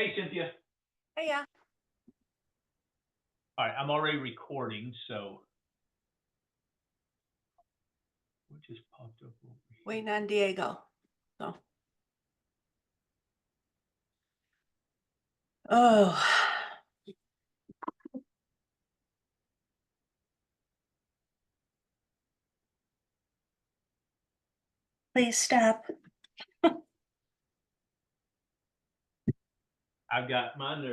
Hey, Cynthia. Hey, yeah. All right, I'm already recording, so what just popped up over here? Waiting on Diego. So. Oh. Please stop. I've got mine's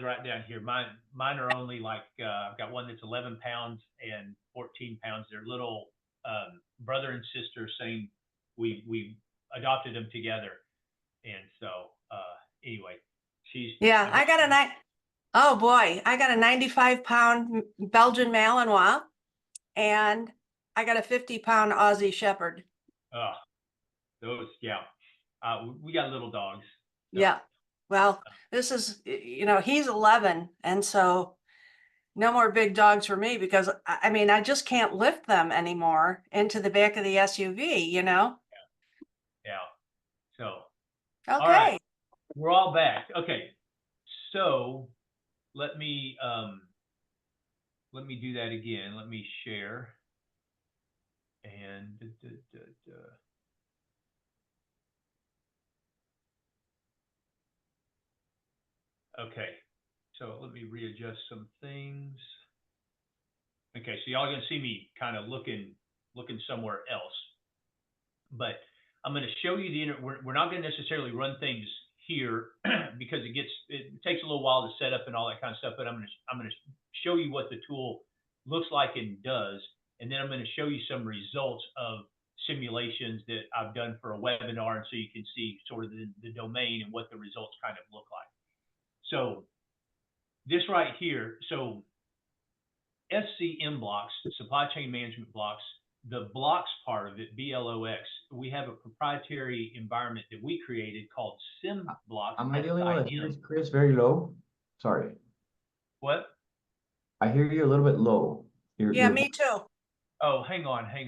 right down here. Mine are only like I've got one that's 11 pounds and 14 pounds. They're little brother and sister. Same. We adopted them together, and so anyway, Yeah, I got a oh boy, I got a 95-pound Belgian Malinois, and I got a 50-pound Aussie Shepherd. Those, yeah. We got little dogs. So. Yeah. Well, this is, he's 11, and so no more big dogs for me because I mean, I just can't lift them anymore into the back of the SUV, Yeah. So. Okay. All right. We're all back. Okay. So let me do that again. Let me share. And okay, so let me readjust some things. Okay, so y'all gonna see me kind of looking somewhere else, but I'm going to show you we're not going to necessarily run things here because it takes a little while to set up and all that kind of stuff. But I'm going to show you what the tool looks like and does, and then I'm going to show you some results of simulations that I've done for a webinar, and so you can see sort of the domain and what the results kind of look like. So this right here, so scmBLOX, supply chain management blocks, the blocks part of it, BLOX, we have a proprietary environment that we created called scmBLOX. Am I the only one that hears Chris very low? Sorry. What? I hear you a little bit low. Yeah, me too. Oh, hang on. Here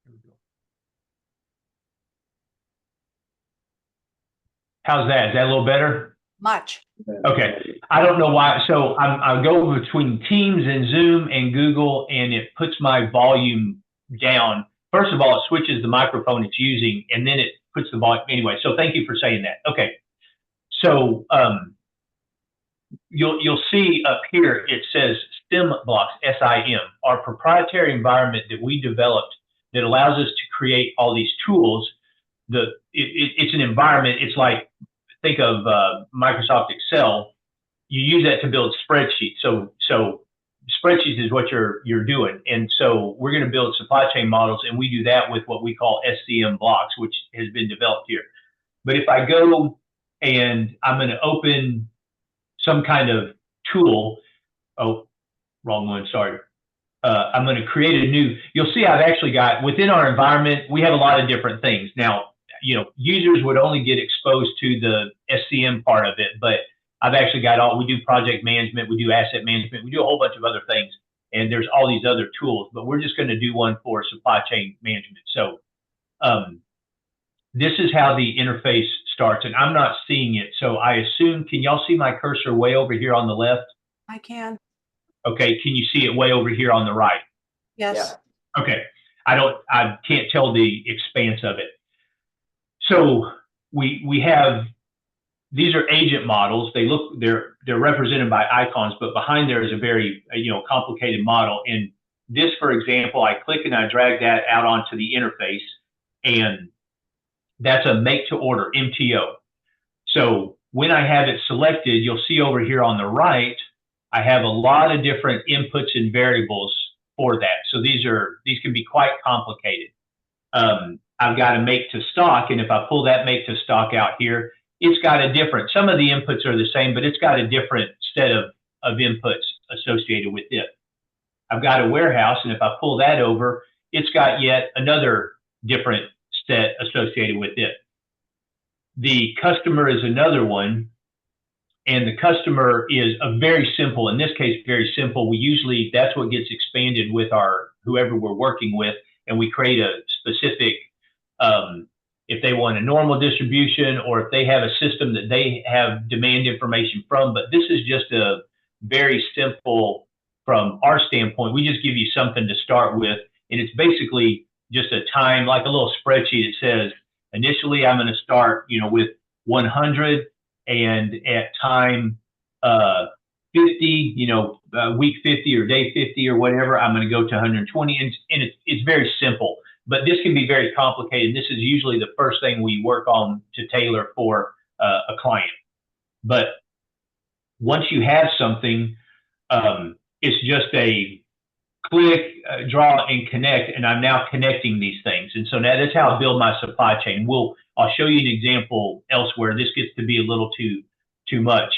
we go. How's that? Is that a little better? Much. Okay. I don't know why. So I go between Teams and Zoom and Google, and it puts my volume down. First of all, it switches the microphone it's using, and then it puts the volume. Anyway, so thank you for saying that. Okay. So you'll see up here, it says scmBLOX, S-I-M, our proprietary environment that we developed that allows us to create all these tools. It's an environment. It's like, think of Microsoft Excel. You use that to build spreadsheets. So spreadsheets is what you're doing. And so we're going to build supply chain models, and we do that with what we call scmBLOX, which has been developed here. But if I go and I'm going to open some kind of tool, oh, wrong one, sorry. I'm going to create a new, you'll see I've actually got, within our environment, we have a lot of different things. Now, users would only get exposed to the SCM part of it, but I've actually got we do project management, we do asset management, we do a whole bunch of other things, and there's all these other tools, but we're just going to do one for supply chain management. So this is how the interface starts, and I'm not seeing it. So I assume, can y'all see my cursor way over here on the left? I can. Okay, can you see it way over here on the right? Yes. Yeah. Okay, I can't tell the expanse of it. So we have, these are agent models. They're represented by icons, but behind there is a very complicated model. And this, for example, I click and I drag that out onto the interface, and that's a make to order, MTO. So when I have it selected, you'll see over here on the right, I have a lot of different inputs and variables for that. So these can be quite complicated. I've got a make to stock, and if I pull that make to stock out here, it's got a different, some of the inputs are the same, but it's got a different set of inputs associated with it. I've got a warehouse, and if I pull that over, it's got yet another different set associated with it. The customer is another one, and the customer is a very simple, in this case, very simple. That's what gets expanded with our whoever we're working with, and we create a specific, if they want a normal distribution or if they have a system that they have demand information from. But this is just a very simple, from our standpoint, we just give you something to start with. And it's basically just a time, like a little spreadsheet. It says, initially, I'm going to start, with 100, and at time 50, week 50 or day 50 or whatever, I'm going to go to 120. And it's very simple, but this can be very complicated. This is usually the first thing we work on to tailor for a client. But once you have something, it's just a click, draw, and connect, and I'm now connecting these things. And so now that's how I build my supply chain. I'll show you an example elsewhere. This gets to be a little too much.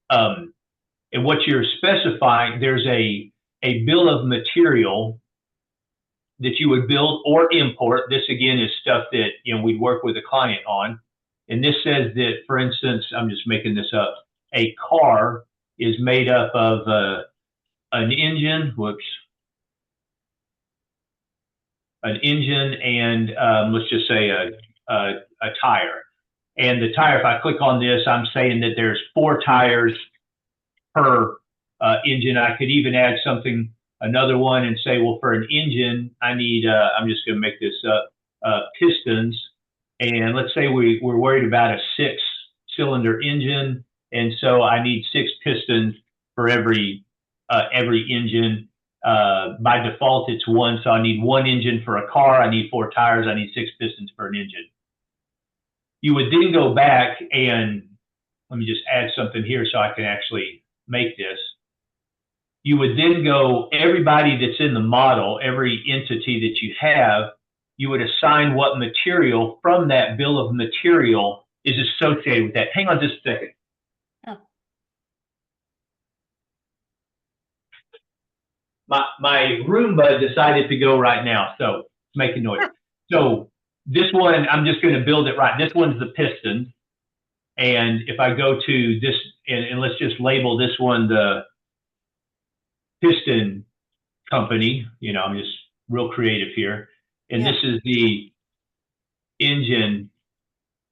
And what you're specifying, there's a bill of material that you would build or import. This again is stuff that we'd work with a client on. And this says that, for instance, I'm just making this up, a car is made up of an engine, an engine and let's just say a tire. And the tire, if I click on this, I'm saying that there's 4 tires per engine. I could even add another one and say, well, for an engine, I need, I'm just going to make this up, pistons. And let's say we're worried about a 6-cylinder engine. And so I need 6 pistons for every engine. By default, it's 1. So I need 1 engine for a car. I need 4 tires. I need 6 pistons for an engine. You would then go back and let me just add something here so I can actually make this. You would then go, everybody that's in the model, every entity that you have, you would assign what material from that bill of material is associated with that. Hang on just a second. Oh. My Roomba decided to go right now, so it's making noise. So this one, I'm just going to build it right. This one's the piston. And if I go to this, and let's just label this one the piston company, I'm just real creative here. And this is the engine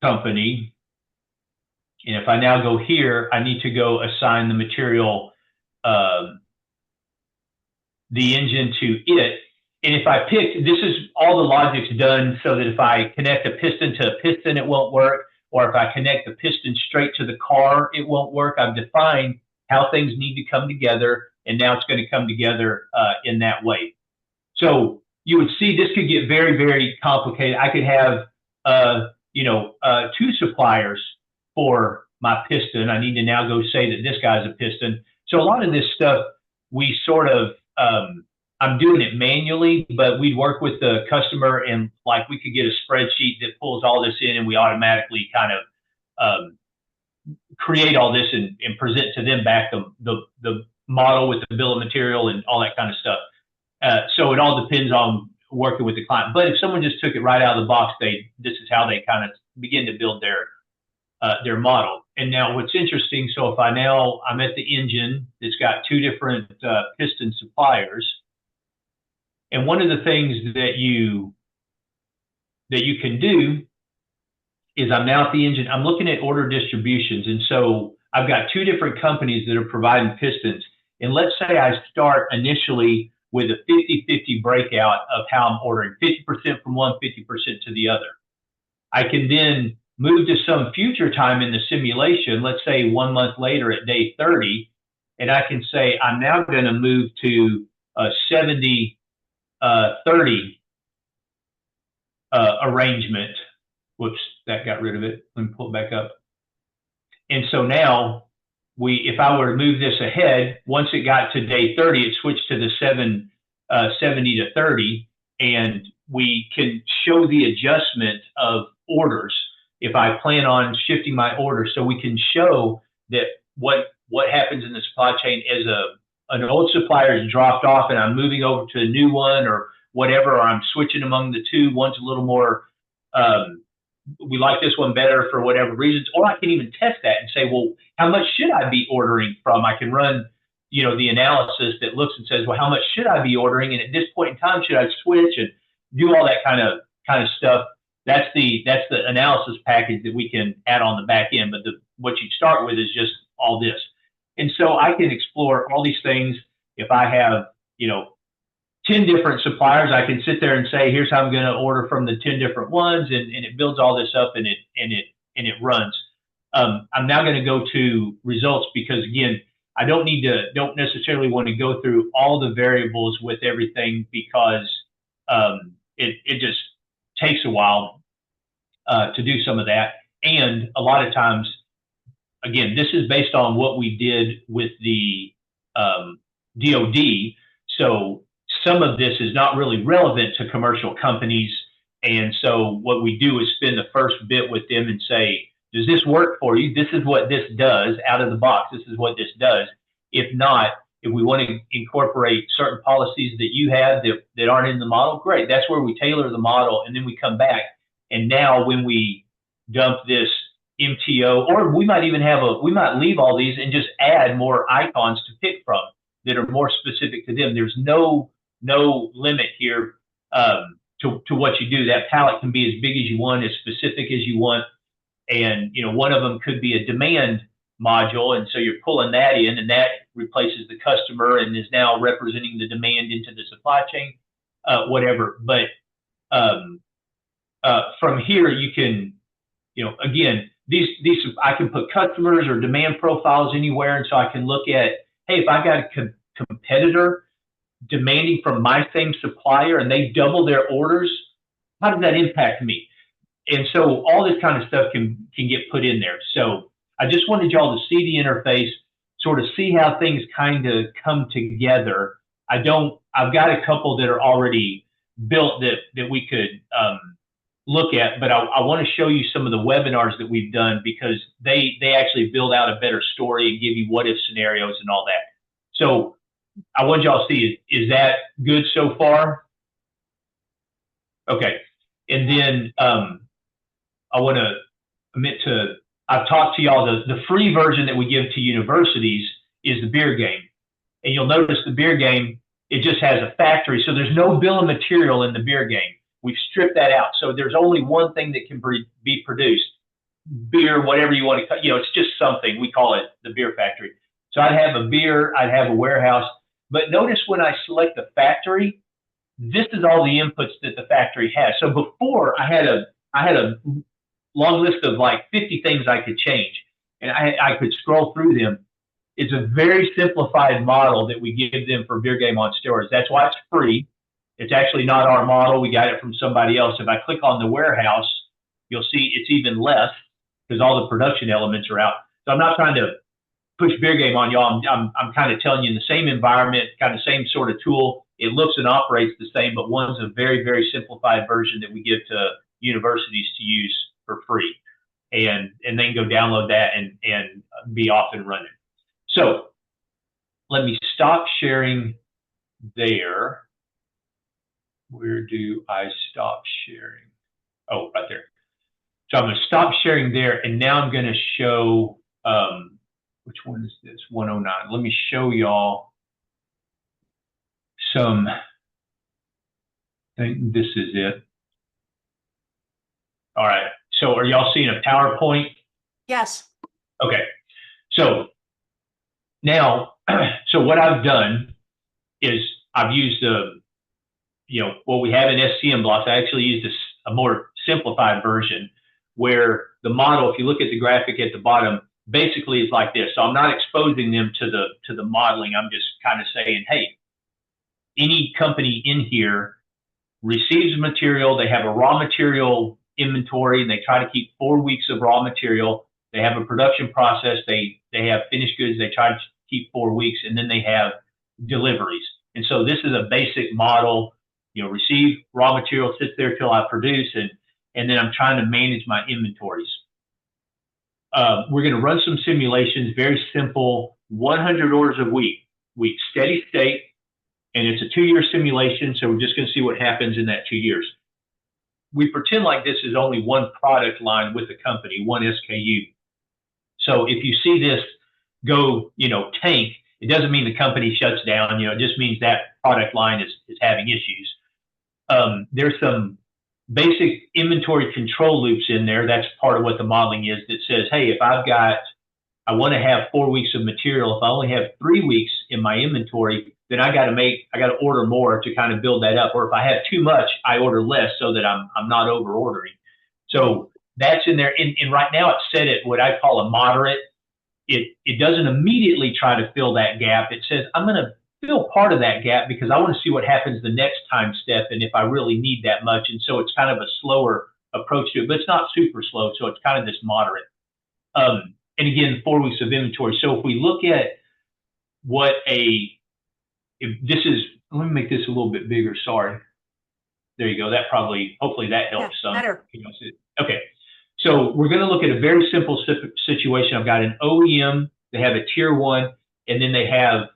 company. And if I now go here, I need to go assign the material, the engine to it. And if I pick, this is all the logic's done so that if I connect a piston to a piston, it won't work. Or if I connect the piston straight to the car, it won't work. I've defined how things need to come together, and now it's going to come together in that way. So you would see this could get very, very complicated. I could have, 2 suppliers for my piston. I need to now go say that this guy's a piston. So a lot of this stuff, we sort of, I'm doing it manually, but we'd work with the customer and like we could get a spreadsheet that pulls all this in, and we automatically kind of create all this and present to them back the model with the bill of material and all that kind of stuff. So it all depends on working with the client. But if someone just took it right out of the box, this is how they kind of begin to build their model. And now what's interesting, so if I'm at the engine that's got 2 different piston suppliers. And one of the things that you can do is I'm now at the engine, I'm looking at order distributions. And so I've got 2 different companies that are providing pistons. And let's say I start initially with a 50-50 breakout of how I'm ordering 50% from one, 50% to the other. I can then move to some future time in the simulation, let's say 1 month later at day 30, and I can say I'm now going to move to a 70-30 arrangement. Whoops, that got rid of it. Let me pull it back up. And so now, if I were to move this ahead, once it got to day 30, it switched to the 70-30, and we can show the adjustment of orders if I plan on shifting my orders. So we can show that what happens in the supply chain as an old supplier is dropped off and I'm moving over to a new one or whatever, or I'm switching among the 2. One's a little more, we like this one better for whatever reasons. Or I can even test that and say, well, how much should I be ordering from? I can run the analysis that looks and says, well, how much should I be ordering? And at this point in time, should I switch and do all that kind of stuff? That's the analysis package that we can add on the back end. But what you start with is just all this. And so I can explore all these things. If I have, 10 different suppliers, I can sit there and say, here's how I'm going to order from the 10 different ones. And it builds all this up and it runs. I'm now going to go to results because, again, I don't necessarily want to go through all the variables with everything because it just takes a while to do some of that. And a lot of times, again, this is based on what we did with the DoD. So some of this is not really relevant to commercial companies. And so what we do is spend the first bit with them and say, does this work for you? This is what this does out of the box. This is what this does. If not, if we want to incorporate certain policies that you have that aren't in the model, great. That's where we tailor the model, and then we come back. And now when we dump this MTO, or we might even we might leave all these and just add more icons to pick from that are more specific to them. There's no limit here to what you do. That palette can be as big as you want, as specific as you want. And, one of them could be a demand module. And so you're pulling that in, and that replaces the customer and is now representing the demand into the supply chain, whatever. But from here, you can, again, these I can put customers or demand profiles anywhere. And so I can look at, hey, if I got a competitor demanding from my same supplier and they double their orders, how does that impact me? And so all this kind of stuff can get put in there. So I just wanted y'all to see the interface, sort of see how things kind of come together. I've got a couple that are already built that we could look at, but I want to show you some of the webinars that we've done because they actually build out a better story and give you what if scenarios and all that. So I want y'all to see, is that good so far? Okay. And then I want to admit I've talked to y'all, the free version that we give to universities is the beer game. And you'll notice the beer game, it just has a factory. So there's no bill of material in the beer game. We've stripped that out. So there's only one thing that can be produced. Beer, whatever you want to, it's just something. We call it the beer factory. So I'd have a beer, I'd have a warehouse. But notice when I select the factory, this is all the inputs that the factory has. So before I had a long list of like 50 things I could change, and I could scroll through them. It's a very simplified model that we give them for Beer Game on Steroids. That's why it's free. It's actually not our model. We got it from somebody else. If I click on the warehouse, you'll see it's even less because all the production elements are out. So I'm not trying to push Beer Game on y'all. I'm kind of telling you in the same environment, kind of same sort of tool. It looks and operates the same, but one's a very, very simplified version that we give to universities to use for free. And then go download that and be off and running. So let me stop sharing there. Where do I stop sharing? Oh, right there. So I'm going to stop sharing there, and now I'm going to show, which one is this? 109. Let me show y'all some, I think this is it. All right. So are y'all seeing a PowerPoint? Yes. Okay. So now, so what I've done is I've used what we have in scmBLOX. I actually used a more simplified version where the model, if you look at the graphic at the bottom, basically is like this. So I'm not exposing them to the modeling. I'm just kind of saying, hey, any company in here receives material. They have a raw material inventory, and they try to keep 4 weeks of raw material. They have a production process. They have finished goods. They try to keep 4 weeks, and then they have deliveries. And so this is a basic model. Receive raw material, sits there till I produce, and then I'm trying to manage my inventories. We're going to run some simulations, very simple, 100 orders a week, steady state, and it's a 2-year simulation, so we're just going to see what happens in that 2 years. We pretend like this is only one product line with the company, one SKU. So if you see this go, tank, It doesn't mean the company shuts down. It just means that product line is having issues. There's some basic inventory control loops in there. That's part of what the modeling is, that says, hey, if I want to have 4 weeks of material. If I only have 3 weeks in my inventory, then I got to order more to kind of build that up. Or if I have too much, I order less so that I'm not over ordering. So that's in there. And right now it's set at what I call a moderate. It doesn't immediately try to fill that gap. It says, I'm going to fill part of that gap because I want to see what happens the next time step and if I really need that much. And so it's kind of a slower approach to it, but it's not super slow. So it's kind of this moderate. And again, 4 weeks of inventory. So if we look at let me make this a little bit bigger. Sorry. There you go. Hopefully that helps some. Better. Okay. So we're going to look at a very simple situation. I've got an OEM. They have a tier 1, and then they have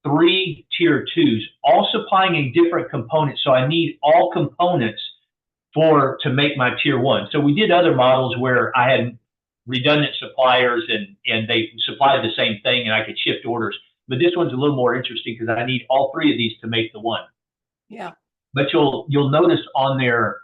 3 tier 2s, all supplying a different component. So I need all components to make my tier 1. So we did other models where I had redundant suppliers and they supplied the same thing and I could shift orders. But this one's a little more interesting because I need all 3 of these to make the one. Yeah. But you'll notice on there,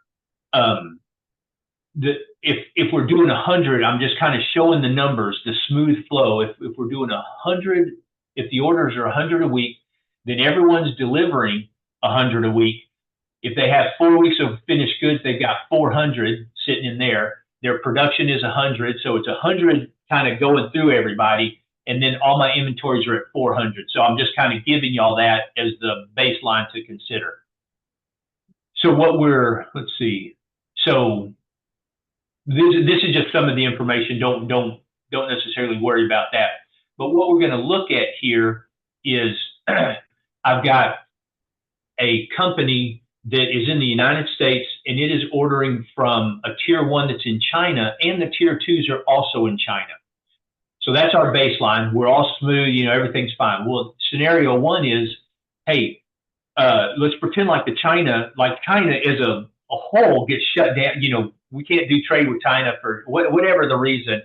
if we're doing 100, I'm just kind of showing the numbers, the smooth flow. If we're doing 100, if the orders are 100 a week, then everyone's delivering 100 a week. If they have 4 weeks of finished goods, they've got 400 sitting in there. Their production is 100, so it's 100 kind of going through everybody, and then all my inventories are at 400. So I'm just kind of giving y'all that as the baseline to consider. So let's see. So this is just some of the information. Don't necessarily worry about that. But what we're going to look at here is I've got a company that is in the United States, and it is ordering from a tier 1 that's in China, and the tier 2s are also in China. So that's our baseline. We're all smooth, everything's fine. Well, scenario 1 is, hey, let's pretend like China as a whole gets shut down. We can't do trade with China for whatever the reason.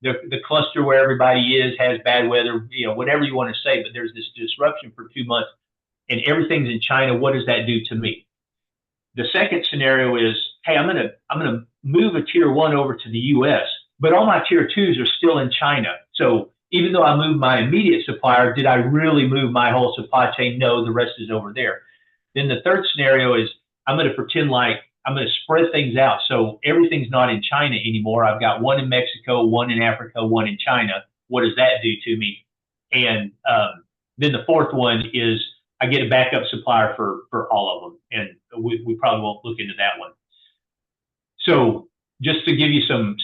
The cluster where everybody has bad weather. Whatever you want to say, but there's this disruption for 2 months. And everything's in China. What does that do to me? The second scenario is, hey, I'm gonna move a tier 1 over to the U.S., but all my tier 2s are still in China. So even though I moved my immediate supplier, did I really move my whole supply chain? No, the rest is over there. Then the third scenario is I'm going to pretend like I'm going to spread things out. So everything's not in China anymore. I've got 1 in Mexico, 1 in Africa, 1 in China. What does that do to me? And then the fourth one is I get a backup supplier for all of them. And we probably won't look into that one. So just to give you some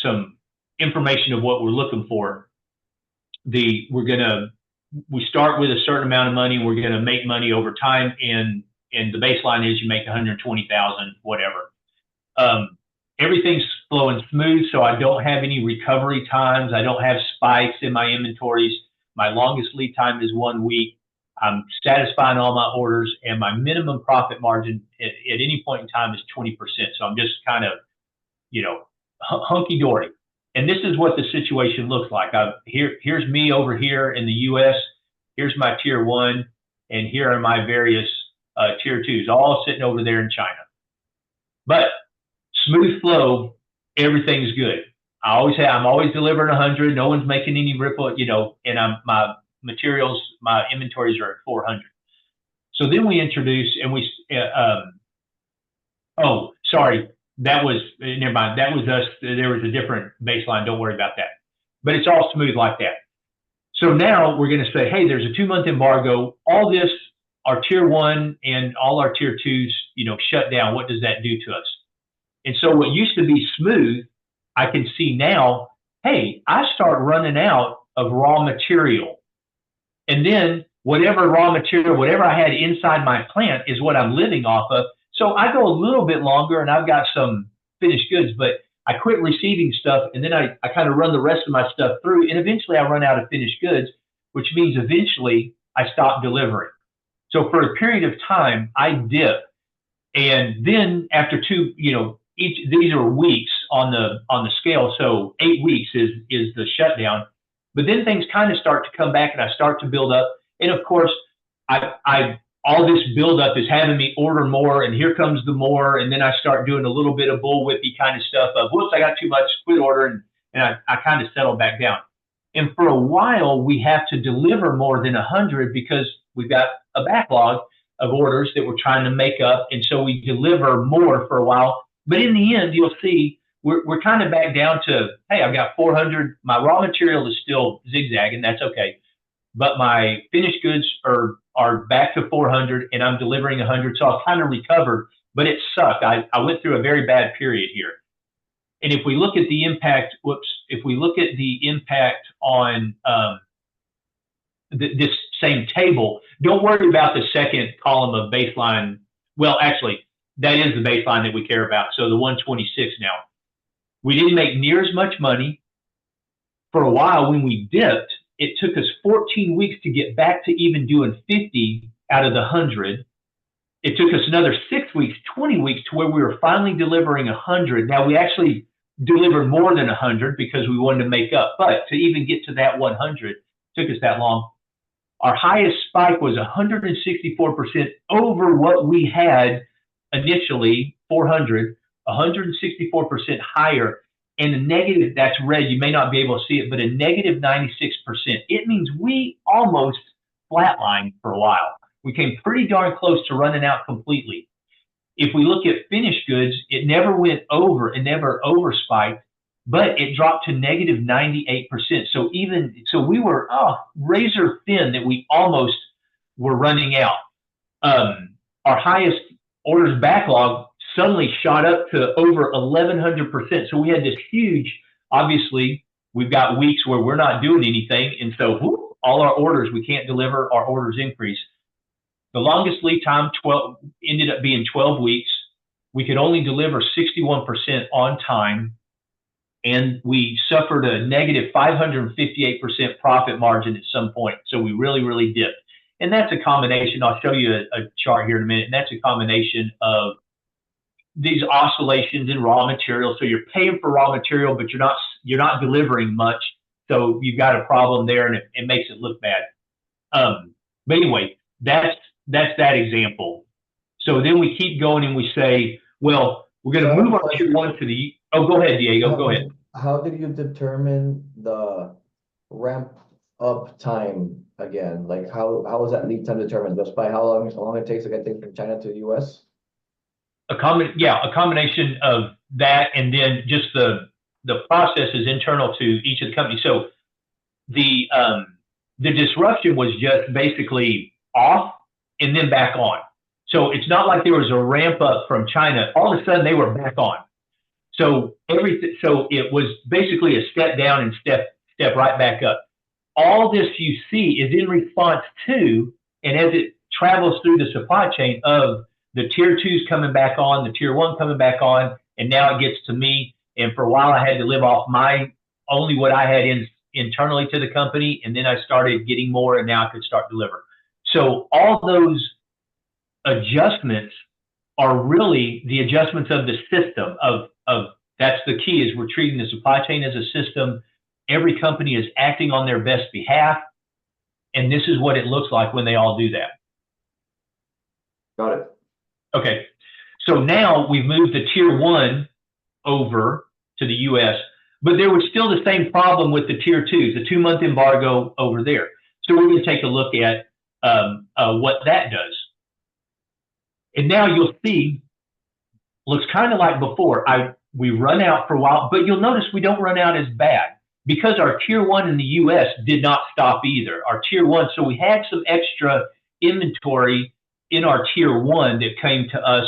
information of what we're looking for, we start with a certain amount of money. We're going to make money over time, and the baseline is you make 120,000, whatever. Everything's flowing smooth, so I don't have any recovery times. I don't have spikes in my inventories. My longest lead time is 1 week. I'm satisfying all my orders, and my minimum profit margin at any point in time is 20%. So I'm just kind of, hunky-dory. And this is what the situation looks like. Here's me over here in the U.S. Here's my tier 1, and here are my various tier 2s, all sitting over there in China. But smooth flow, everything's good. I'm always delivering 100. No one's making any ripple, and my materials, my inventories are at 400. So then we introduce, and that was, never mind, that was us. There was a different baseline. Don't worry about that. But it's all smooth like that. So now we're going to say, hey, there's a 2-month embargo. All this, our tier 1 and all our tier 2s, shut down. What does that do to us? And so what used to be smooth, I can see now, hey, I start running out of raw material. And then whatever raw material, whatever I had inside my plant is what I'm living off of. So I go a little bit longer and I've got some finished goods, but I quit receiving stuff, and then I kind of run the rest of my stuff through, and eventually I run out of finished goods, which means eventually I stop delivering. So for a period of time, I dip. And then after these are weeks on the scale. So 8 weeks is the shutdown. But then things kind of start to come back and I start to build up. And of course, all this buildup is having me order more, and here comes the more, and then I start doing a little bit of bullwhippy kind of stuff of, whoops, I got too much, quit ordering, and I kind of settle back down. And for a while, we have to deliver more than 100 because we've got a backlog of orders that we're trying to make up, and so we deliver more for a while. But in the end, you'll see we're kind of back down to, hey, I've got 400. My raw material is still zigzagging. That's okay. But my finished goods are back to 400, and I'm delivering 100. So I've kind of recovered, but it sucked. I went through a very bad period here. And if we look at the impact, if we look at the impact on this same table, don't worry about the second column of baseline. Well, actually, that is the baseline that we care about. So the 126 now. We didn't make near as much money. For a while, when we dipped, it took us 14 weeks to get back to even doing 50 out of the 100. It took us another 6 weeks, 20 weeks to where we were finally delivering 100. Now, we actually delivered more than 100 because we wanted to make up. But to even get to that 100 took us that long. Our highest spike was 164% over what we had initially, 400, 164% higher. And a negative, that's red, you may not be able to see it, but a negative 96%. It means we almost flatlined for a while. We came pretty darn close to running out completely. If we look at finished goods, it never went over, it never overspiked, but it dropped to negative 98%. So we were razor thin that we almost were running out. Our highest orders backlog suddenly shot up to over 1,100%. So we had this huge, obviously, we've got weeks where we're not doing anything. And so whoop, all our orders, we can't deliver, our orders increase. The longest lead time ended up being 12 weeks. We could only deliver 61% on time. And we suffered a negative 558% profit margin at some point. So we really, really dipped. And that's a combination. I'll show you a chart here in a minute. And that's a combination of these oscillations in raw material. So you're paying for raw material, but you're not delivering much. So you've got a problem there, and it makes it look bad. But anyway, that's that example. So then we keep going and we say, well, we're going to move our tier one to the. Oh, go ahead, Diego. Go ahead. How did you determine the ramp up time again? Like how was that lead time determined? Just by how long it takes to get things from China to the US? A combination of that, and then just the processes internal to each of the companies. So the disruption was just basically off and then back on. So it's not like there was a ramp up from China. All of a sudden they were back on. So it was basically a step down and step right back up. All this you see is in response to, and as it travels through the supply chain of the tier twos coming back on, the tier one coming back on, and now it gets to me. And for a while I had to live off only what I had internally to the company, and then I started getting more, and now I could start deliver. So all those adjustments are really the adjustments of the system of that's the key, is we're treating the supply chain as a system. Every company is acting on their best behalf, and this is what it looks like when they all do that. Got it. Okay, so now we've moved the tier one over to the US, but there was still the same problem with the tier twos, the 2-month embargo over there. So we're going to take a look at what that does. And now you'll see, looks kind of like before. We run out for a while, but you'll notice we don't run out as bad because our tier one in the US did not stop either. Our tier one, so we had some extra inventory in our tier one that came to us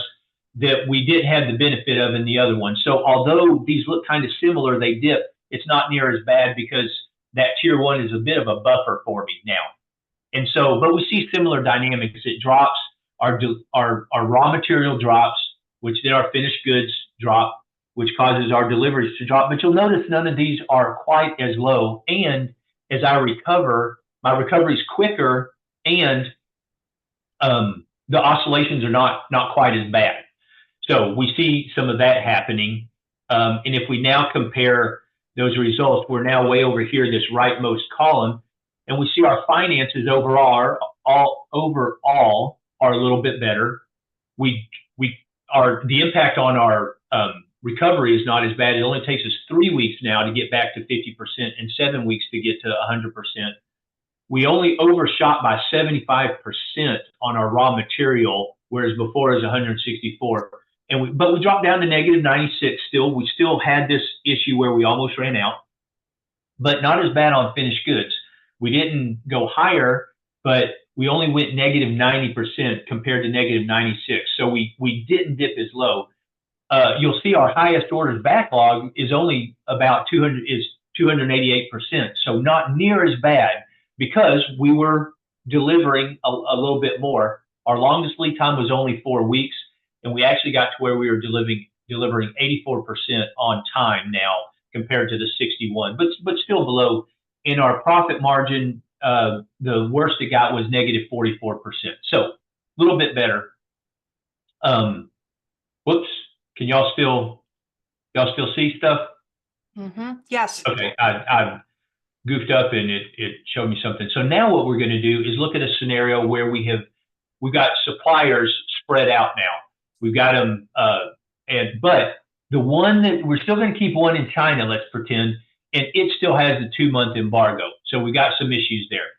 that we didn't have the benefit of in the other one. So although these look kind of similar, they dip, it's not near as bad because that tier one is a bit of a buffer for me now. And so, but we see similar dynamics. It drops, our raw material drops, which then our finished goods drop, which causes our deliveries to drop. But you'll notice none of these are quite as low. And as I recover, my recovery is quicker, and the oscillations are not quite as bad. So we see some of that happening. And if we now compare those results, we're now way over here, this rightmost column, and we see our finances overall are a little bit better. The impact on our recovery is not as bad. It only takes us 3 weeks now to get back to 50% and 7 weeks to get to 100%. We only overshot by 75% on our raw material, whereas before it was 164. But we dropped down to negative 96 still. We still had this issue where we almost ran out, but not as bad on finished goods. We didn't go higher, but we only went negative 90% compared to negative 96. So we didn't dip as low. You'll see our highest orders backlog is only about 288%. So not near as bad because we were delivering a little bit more. Our longest lead time was only 4 weeks, and we actually got to where we were delivering 84% on time now compared to the 61, but still below. In our profit margin, the worst it got was negative 44%. So a little bit better. Whoops, can y'all still see stuff? Mm-hmm. Yes. Okay, I goofed up and it showed me something. So now what we're going to do is look at a scenario where we've got suppliers spread out now. We've got them, but the one that we're still going to keep one in China, let's pretend, and it still has the 2-month embargo. So we got some issues there.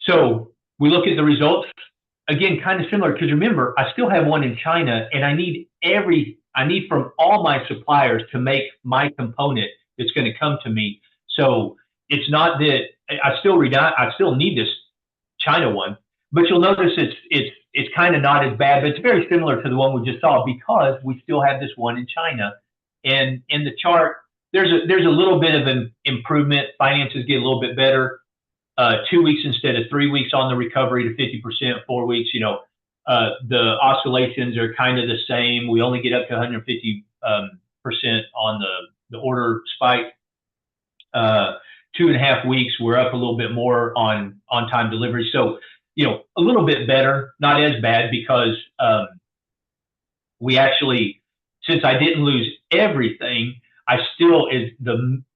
So we look at the results. Again, kind of similar, because remember, I still have one in China, and I need from all my suppliers to make my component that's going to come to me. So it's not that I still need this China one, but you'll notice it's kind of not as bad, but it's very similar to the one we just saw because we still have this one in China. And in the chart, there's a little bit of an improvement. Finances get a little bit better. 2 weeks instead of 3 weeks on the recovery to 50%, 4 weeks, the oscillations are kind of the same. We only get up to 150% on the order spike. 2.5 weeks, we're up a little bit more on time delivery. So, a little bit better, not as bad because we actually, since I didn't lose everything,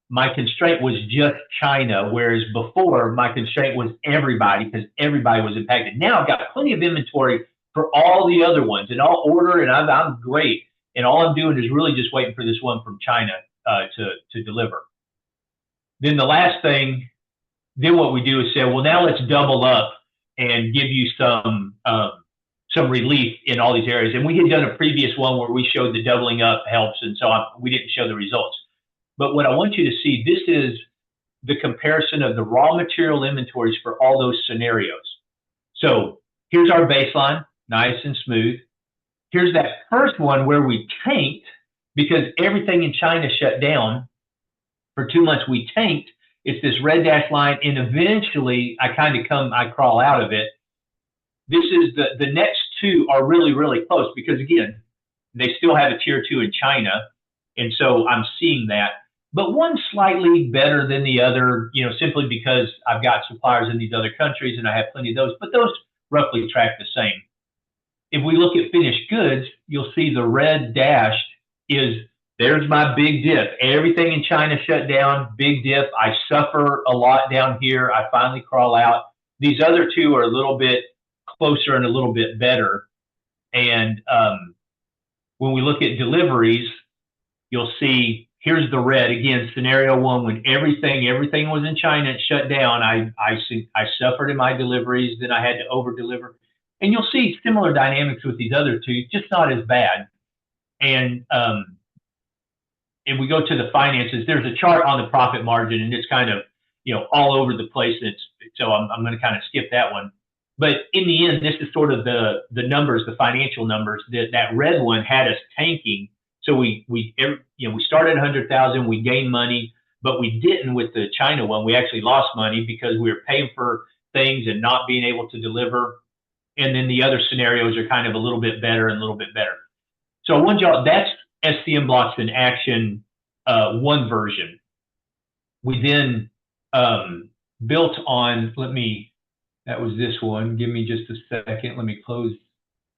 my constraint was just China, whereas before my constraint was everybody because everybody was impacted. Now I've got plenty of inventory for all the other ones, and I'll order, and I'm great. And all I'm doing is really just waiting for this one from China to deliver. Then the last thing, then what we do is say, well, now let's double up and give you some relief in all these areas. And we had done a previous one where we showed the doubling up helps, and so we didn't show the results. But what I want you to see, this is the comparison of the raw material inventories for all those scenarios. So here's our baseline, nice and smooth. Here's that first one where we tanked because everything in China shut down. For 2 months, we tanked. It's this red dashed line, and eventually I crawl out of it. This is the next two are really, really close because, again, they still have a tier 2 in China, and so I'm seeing that. But one's slightly better than the other, simply because I've got suppliers in these other countries and I have plenty of those, but those roughly track the same. If we look at finished goods, you'll see the red dashed there's my big dip. Everything in China shut down, big dip. I suffer a lot down here. I finally crawl out. These other two are a little bit closer and a little bit better. And when we look at deliveries, you'll see here's the red again. Scenario one, when everything was in China, it shut down. I suffered in my deliveries. Then I had to over deliver, and you'll see similar dynamics with these other two, just not as bad. And if we go to the finances, there's a chart on the profit margin, and it's kind of all over the place. So I'm going to kind of skip that one. But in the end, this is sort of the numbers, the financial numbers. That red one had us tanking. So we started 100,000, we gained money, but we didn't with the China one. We actually lost money because we were paying for things and not being able to deliver. And then the other scenarios are kind of a little bit better and a little bit better. So I want y'all, that's scmBLOX in action, one version. We then built on, that was this one. Give me just a second. Let me close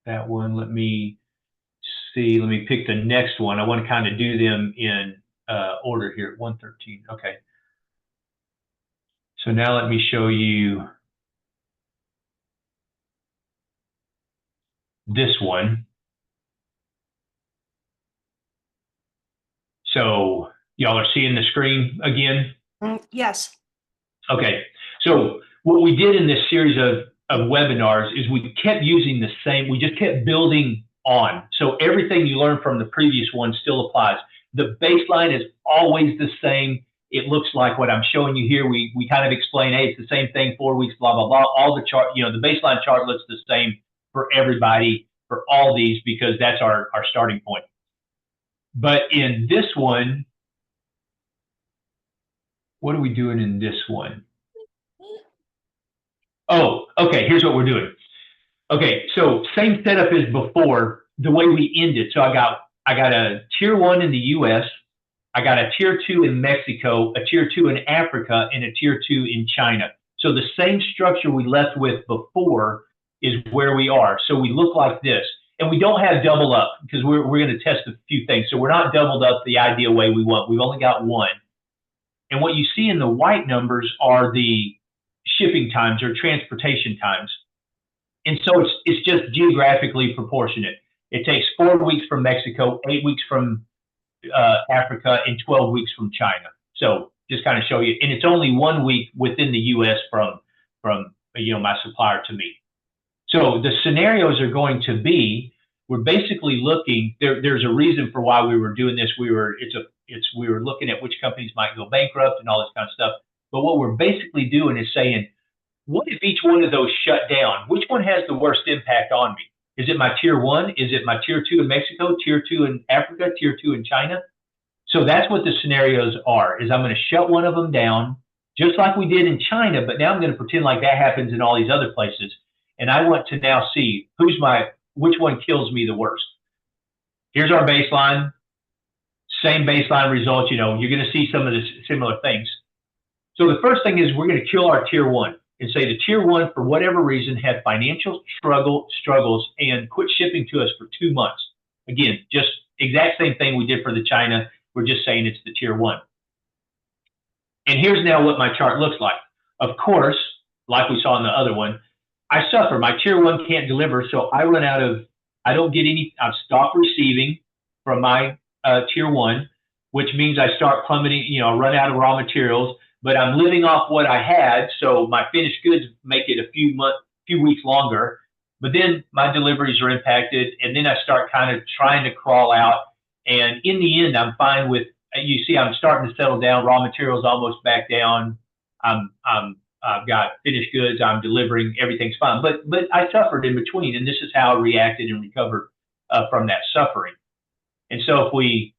that one. Let me see. Let me pick the next one. I want to kind of do them in order here at 113. Okay. So now let me show you this one. So y'all are seeing the screen again? Yes. Okay. So what we did in this series of webinars is we kept using the same, we just kept building on. So everything you learned from the previous one still applies. The baseline is always the same. It looks like what I'm showing you here. We kind of explain, hey, it's the same thing, 4 weeks, blah, blah, blah. All the chart, the baseline chart looks the same for everybody, for all these, because that's our starting point. But in this one, what are we doing in this one? Oh, okay, here's what we're doing. Okay, so same setup as before, the way we ended. So I got a tier 1 in the US, I got a tier 2 in Mexico, a tier 2 in Africa, and a tier 2 in China. So the same structure we left with before is where we are. So we look like this. And we don't have double up because we're going to test a few things. So we're not doubled up the ideal way we want. We've only got one. And what you see in the white numbers are the shipping times or transportation times. And so it's just geographically proportionate. It takes 4 weeks from Mexico, 8 weeks from Africa, and 12 weeks from China. So just kind of show you, and it's only 1 week within the U.S. from my supplier to me. So the scenarios are going to be, we're basically looking. There's a reason for why we were doing this. We were looking at which companies might go bankrupt and all this kind of stuff. But what we're basically doing is saying, what if each one of those shut down? Which one has the worst impact on me? Is it my tier 1? Is it my tier 2 in Mexico, tier 2 in Africa, tier 2 in China? So that's what the scenarios are, is I'm going to shut one of them down, just like we did in China, but now I'm going to pretend like that happens in all these other places. And I want to now see which one kills me the worst. Here's our baseline, same baseline results. You're going to see some of the similar things. So the first thing is we're going to kill our tier 1 and say the tier 1, for whatever reason, had financial struggles and quit shipping to us for 2 months. Again, just exact same thing we did for the China. We're just saying it's the tier 1. And here's now what my chart looks like. Of course, like we saw in the other one, I suffer. My tier 1 can't deliver, so I run out of, I've stopped receiving from my tier 1, which means I start plummeting, run out of raw materials, but I'm living off what I had, so my finished goods make it a few weeks longer, but then my deliveries are impacted, and then I start kind of trying to crawl out, and in the end, I'm fine with, you see, I'm starting to settle down, raw materials almost back down, I've got finished goods, I'm delivering, everything's fine. But I suffered in between, and this is how I reacted and recovered from that suffering. And so if we,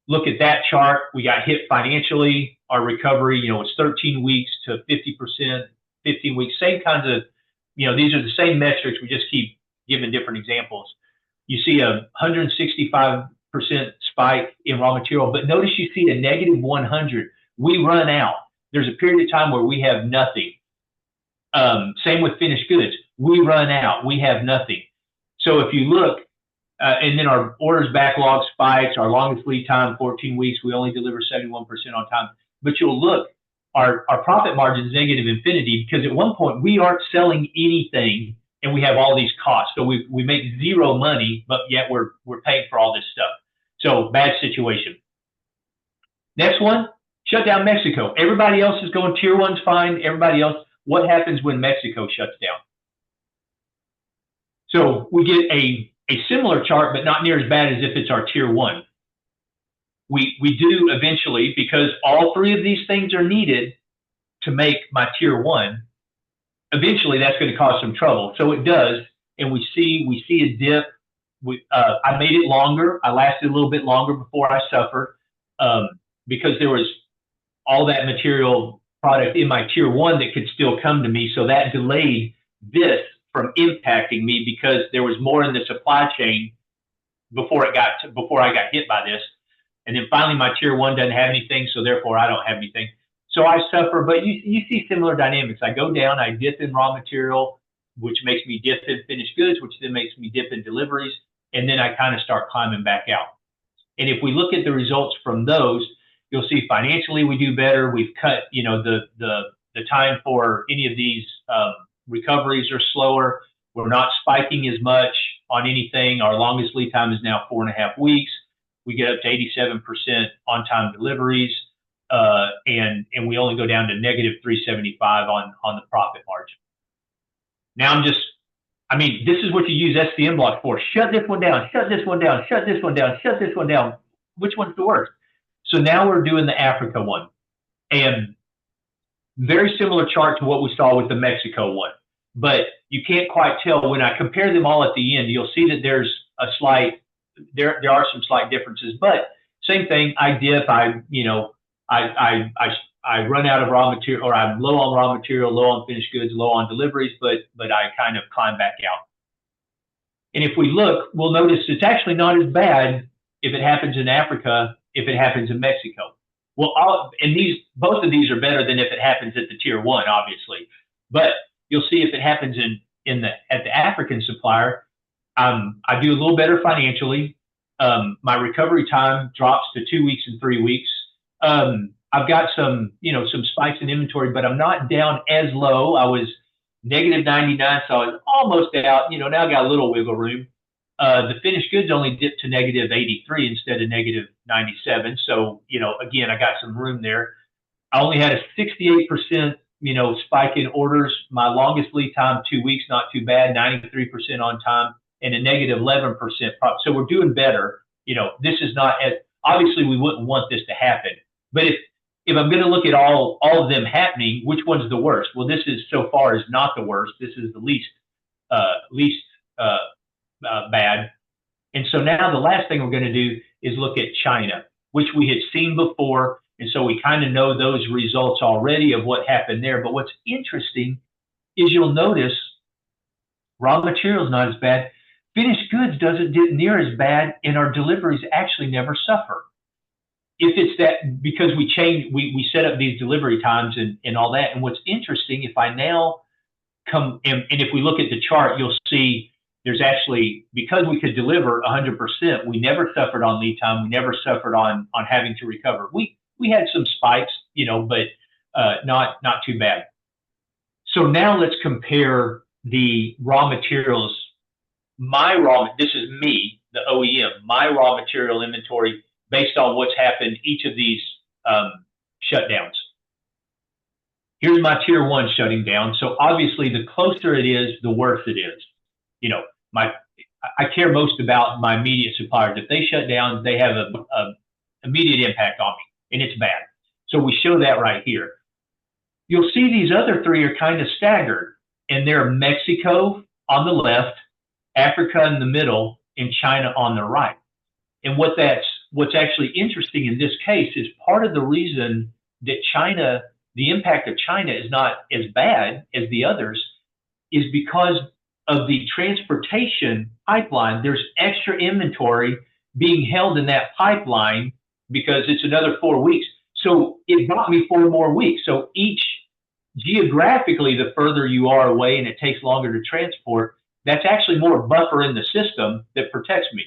look at that chart, we got hit financially. Our recovery, it's 13 weeks to 50%, 15 weeks, same kinds of, these are the same metrics. We just keep giving different examples. You see a 165% spike in raw material, but notice you see a negative 100. We run out. There's a period of time where we have nothing. Same with finished goods. We run out. We have nothing. So if you look, and then our orders backlog spikes, our longest lead time, 14 weeks, we only deliver 71% on time. But you'll look, our profit margin is negative infinity because at one point we aren't selling anything and we have all these costs. So we make zero money, but yet we're paying for all this stuff. So bad situation. Next one. Shut down Mexico. Everybody else is going tier 1's fine. Everybody else, what happens when Mexico shuts down? So we get a similar chart, but not near as bad as if it's our tier 1. We do eventually, because all 3 of these things are needed to make my tier 1. Eventually, that's going to cause some trouble. So it does, and we see a dip. I made it longer. I lasted a little bit longer before I suffered because there was all that material product in my tier 1 that could still come to me. So that delayed this from impacting me because there was more in the supply chain before I got hit by this. And then finally my tier 1 doesn't have anything, so therefore I don't have anything. So I suffer, but you see similar dynamics. I go down, I dip in raw material, which makes me dip in finished goods, which then makes me dip in deliveries, and then I kind of start climbing back out. And if we look at the results from those, you'll see financially we do better. We've cut, you know, the time for any of these recoveries are slower. We're not spiking as much on anything. Our longest lead time is now 4.5 weeks. We get up to 87% on-time deliveries, and we only go down to negative 375 on the profit margin. Now I mean, this is what you use scmBLOX for. Shut this one down, shut this one down, shut this one down, shut this one down. Which one's the worst? So now we're doing the Africa one, and very similar chart to what we saw with the Mexico one. But you can't quite tell. When I compare them all at the end, you'll see that there's a slight, there are some slight differences, but same thing. I dip, I run out of raw material, or I'm low on raw material, low on finished goods, low on deliveries, but I kind of climb back out. And if we look, we'll notice it's actually not as bad if it happens in Africa, if it happens in Mexico. Well, both of these are better than if it happens at the tier 1, obviously. But you'll see if it happens at the African supplier, I do a little better financially. My recovery time drops to 2 weeks and 3 weeks. I've got some spikes in inventory, but I'm not down as low. I was negative 99, so I was almost out. Now I got a little wiggle room. The finished goods only dipped to negative 83 instead of negative 97. So, again, I got some room there. I only had a 68%, spike in orders. My longest lead time, 2 weeks, not too bad, 93% on time, and a negative 11% profit. So we're doing better. This is not as, obviously we wouldn't want this to happen, but if I'm going to look at all of them happening, which one's the worst? Well, this is so far is not the worst. This is the least bad. And so now the last thing we're going to do is look at China, which we had seen before. And so we kind of know those results already of what happened there. But what's interesting is you'll notice raw materials not as bad. Finished goods doesn't dip near as bad, and our deliveries actually never suffer. If it's that, because we set up these delivery times and all that. And what's interesting, if I now come, and if we look at the chart, you'll see there's actually, because we could deliver 100%, we never suffered on lead time. We never suffered on having to recover. We had some spikes, but not too bad. So now let's compare the raw materials. This is me, the OEM, my raw material inventory based on what's happened each of these shutdowns. Here's my tier 1 shutting down. So obviously the closer it is, the worse it is. I care most about my immediate suppliers. If they shut down, they have a immediate impact on me, and it's bad. So we show that right here. You'll see these other 3 are kind of staggered, and they're Mexico on the left, Africa in the middle, and China on the right. And what's actually interesting in this case is part of the reason that China, the impact of China is not as bad as the others, is because of the transportation pipeline. There's extra inventory being held in that pipeline because it's another 4 weeks. So it bought me 4 more weeks. So geographically, the further you are away and it takes longer to transport, that's actually more buffer in the system that protects me.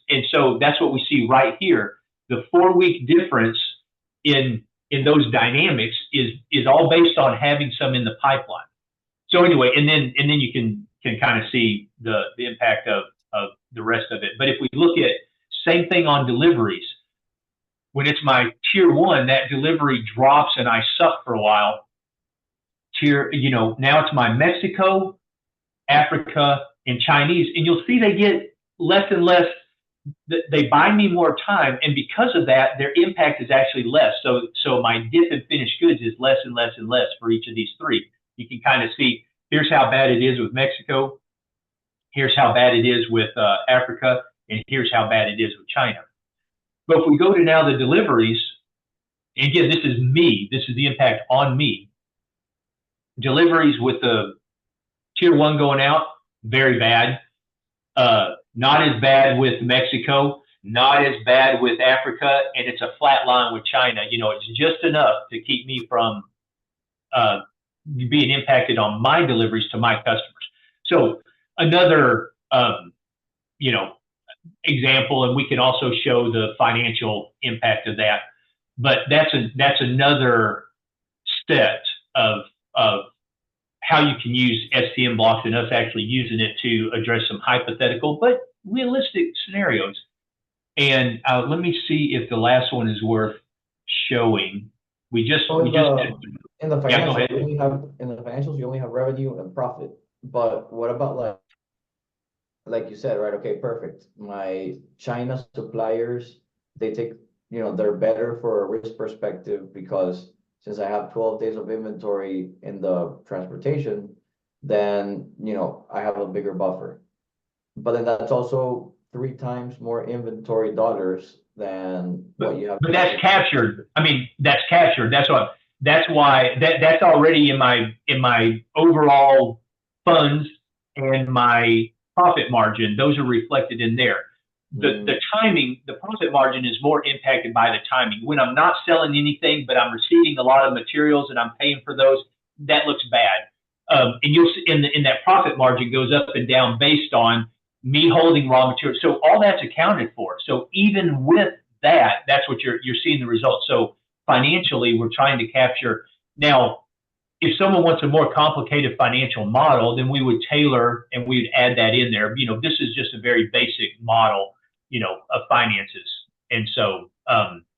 And so that's what we see right here. The 4-week difference in those dynamics is all based on having some in the pipeline. So anyway, and then you can kind of see the impact of the rest of it. But if we look at same thing on deliveries, when it's my tier 1, that delivery drops and I suck for a while. Now it's my Mexico, Africa, and Chinese, and you'll see they get less and less. They buy me more time, and because of that, their impact is actually less. So my dip in finished goods is less and less and less for each of these 3. You can kind of see, here's how bad it is with Mexico, here's how bad it is with Africa, and here's how bad it is with China. But if we go to now the deliveries, and again, this is me, this is the impact on me. Deliveries with the tier 1 going out, very bad. Not as bad with Mexico, not as bad with Africa, and it's a flat line with China. It's just enough to keep me from being impacted on my deliveries to my customers. So another, example, and we can also show the financial impact of that. But that's another set of how you can use scmBLOX and us actually using it to address some hypothetical but realistic scenarios. And let me see if the last one is worth showing. So in the Yeah, go financials, ahead. you only have revenue and profit. But what about like you said, right? Okay, perfect. My China suppliers, they take, they're better for a risk perspective because since I have 12 days of inventory in the transportation, then, I have a bigger buffer. But then that's also 3 times more inventory dollars than what you have. But that's captured. I mean, that's captured. That's why that's already in my overall funds and my profit margin. Those are reflected in there. The timing, the profit margin is more impacted by the timing. When I'm not selling anything, but I'm receiving a lot of materials and I'm paying for those, that looks bad. And you'll see in that profit margin goes up and down based on me holding raw materials. So all that's accounted for. So even with that, that's what you're seeing the results. So financially, we're trying to capture. Now, if someone wants a more complicated financial model, then we would tailor and we would add that in there. This is just a very basic model, of finances. And so,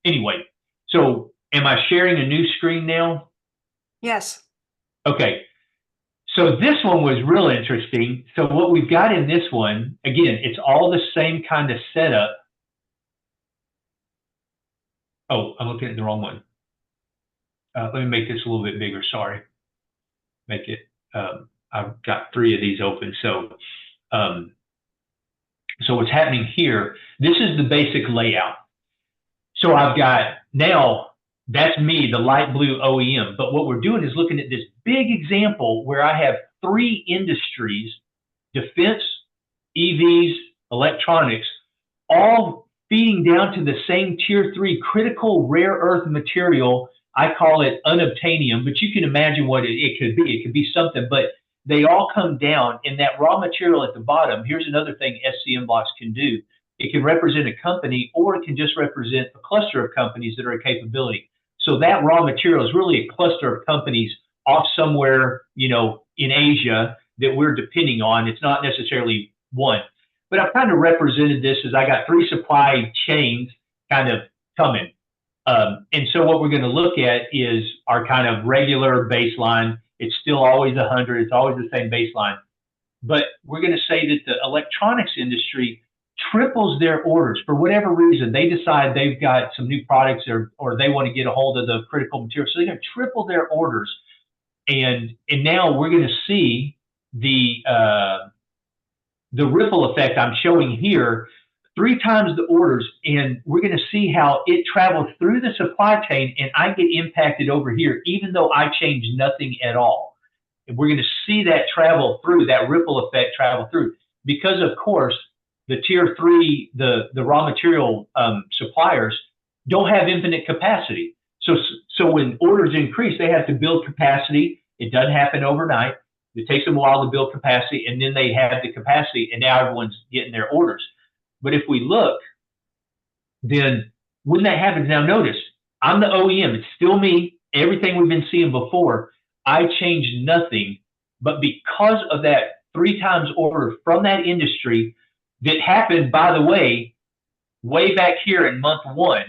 anyway, so am I sharing a new screen now? Yes. Okay. So this one was real interesting. So what we've got in this one, again, it's all the same kind of setup. Oh, I'm looking at the wrong one. Let me make this a little bit bigger. Sorry. Make it, I've got 3 of these open. So, so what's happening here, this is the basic layout. So I've got now, that's me, the light blue OEM. But what we're doing is looking at this big example where I have 3 industries, defense, EVs, electronics, all feeding down to the same tier 3 critical rare earth material. I call it unobtainium, but you can imagine what it could be. It could be something, but they all come down in that raw material at the bottom. Here's another thing scmBLOX can do. It can represent a company, or it can just represent a cluster of companies that are a capability. So that raw material is really a cluster of companies off somewhere, in Asia that we're depending on. It's not necessarily one. But I've kind of represented this as I got 3 supply chains kind of coming. And so what we're going to look at is our kind of regular baseline. It's still always 100. It's always the same baseline. But we're going to say that the electronics industry triples their orders for whatever reason. They decide they've got some new products or they want to get a hold of the critical material. So they're going to triple their orders. And now we're going to see the ripple effect I'm showing here, 3 times the orders, and we're going to see how it travels through the supply chain, and I get impacted over here, even though I change nothing at all. And we're going to see that travel through, that ripple effect travel through, because of course, the tier 3, the raw material suppliers don't have infinite capacity. So when orders increase, they have to build capacity. It doesn't happen overnight. It takes them a while to build capacity, and then they have the capacity, and now everyone's getting their orders. But if we look, then when that happens, now notice, I'm the OEM. It's still me. Everything we've been seeing before, I changed nothing. But because of that 3 times order from that industry that happened, by the way back here in month 1,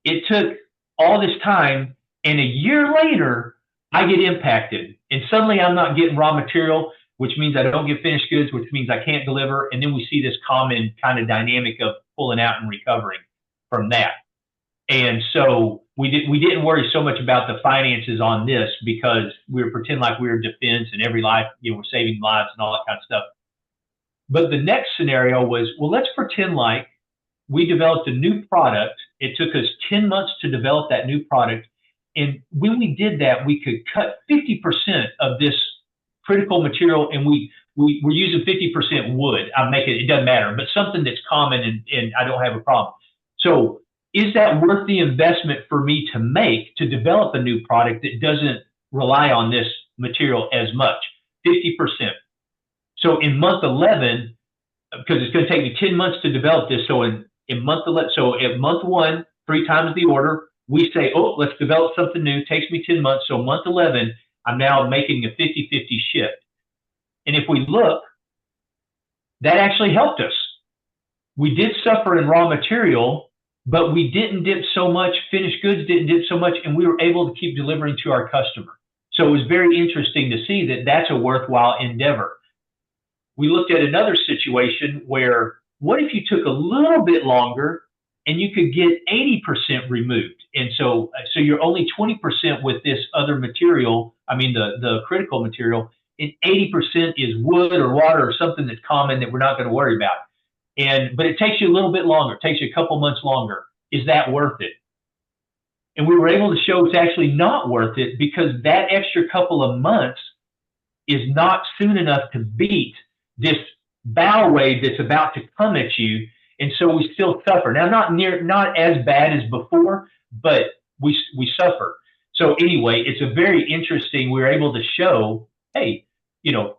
it took all this time, and a year later, I get impacted. And suddenly I'm not getting raw material, which means I don't get finished goods, which means I can't deliver. And then we see this common kind of dynamic of pulling out and recovering from that. And so we didn't worry so much about the finances on this because we were pretending like we were defense and every life, we're saving lives and all that kind of stuff. But the next scenario was, well, let's pretend like we developed a new product. It took us 10 months to develop that new product. And when we did that, we could cut 50% of this critical material, and we're using 50% wood. It doesn't matter, but something that's common and I don't have a problem. So is that worth the investment for me to make to develop a new product that doesn't rely on this material as much? 50%. So in month 11, because it's going to take me 10 months to develop this. So in month 11, so at month 1, 3 times the order, we say, oh, let's develop something new. It takes me 10 months. So month 11, I'm now making a 50-50 shift. And if we look, that actually helped us. We did suffer in raw material, but we didn't dip so much, finished goods didn't dip so much, and we were able to keep delivering to our customer. So it was very interesting to see that that's a worthwhile endeavor. We looked at another situation where, what if you took a little bit longer and you could get 80% removed? And so you're only 20% with this other material, I mean the critical material, and 80% is wood or water or something that's common that we're not going to worry about. But it takes you a little bit longer, it takes you a couple months longer. Is that worth it? And we were able to show it's actually not worth it, because that extra couple of months is not soon enough to beat this bow wave that's about to come at you. And so we still suffer. Now, not as bad as before, but we suffer. So anyway, it's a very interesting, we were able to show, hey,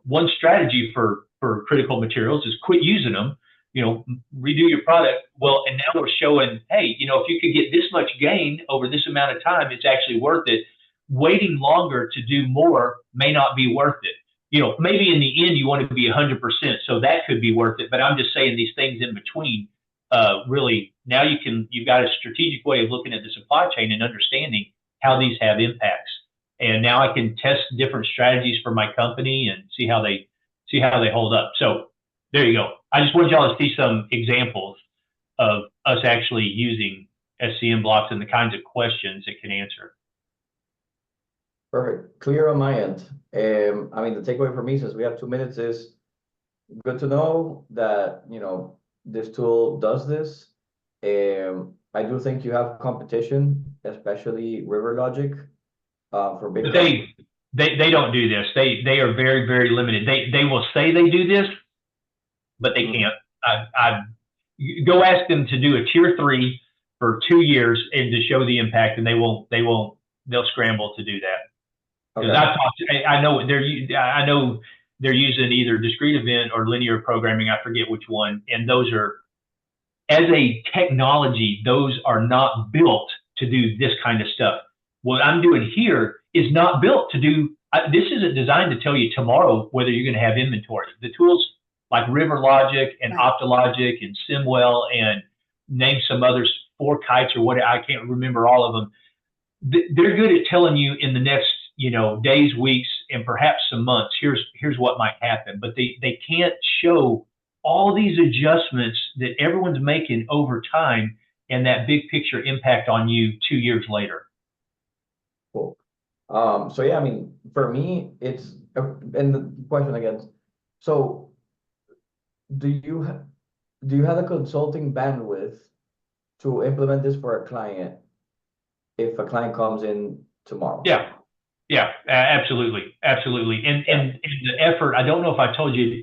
one strategy for critical materials is quit using them, redo your product. Well, and now we're showing, hey, if you could get this much gain over this amount of time, it's actually worth it. Waiting longer to do more may not be worth it. Maybe in the end you want to be 100%, so that could be worth it. But I'm just saying these things in between, really, now you've got a strategic way of looking at the supply chain and understanding how these have impacts. And now I can test different strategies for my company and see how they hold up. So there you go. I just wanted y'all to see some examples of us actually using scmBLOX and the kinds of questions it can answer. Perfect. Clear on my end. I mean, the takeaway for me, since we have 2 minutes, is good to know that, this tool does this. I do think you have competition, especially RiverLogic, for big. But they don't do this. They are very, very limited. They will say they do this, but they can't. I go ask them to do a tier 3 for 2 years and to show the impact, and they'll scramble to do that. Because okay. I know they're using either discrete event or linear programming. I forget which one. And those are, as a technology, those are not built to do this kind of stuff. What I'm doing here is not built to do. This isn't designed to tell you tomorrow whether you're going to have inventory. The tools like RiverLogic and Optologic and SimWell and name some others, 4Kites or what, I can't remember all of them. They're good at telling you in the next days, weeks, and perhaps some months, here's what might happen. But they can't show all these adjustments that everyone's making over time and that big picture impact on you 2 years later. Cool. So yeah, I mean, for me, it's, and the question again, so do you have the consulting bandwidth to implement this for a client if a client comes in tomorrow? Yeah, absolutely. And the effort, I don't know if I told you,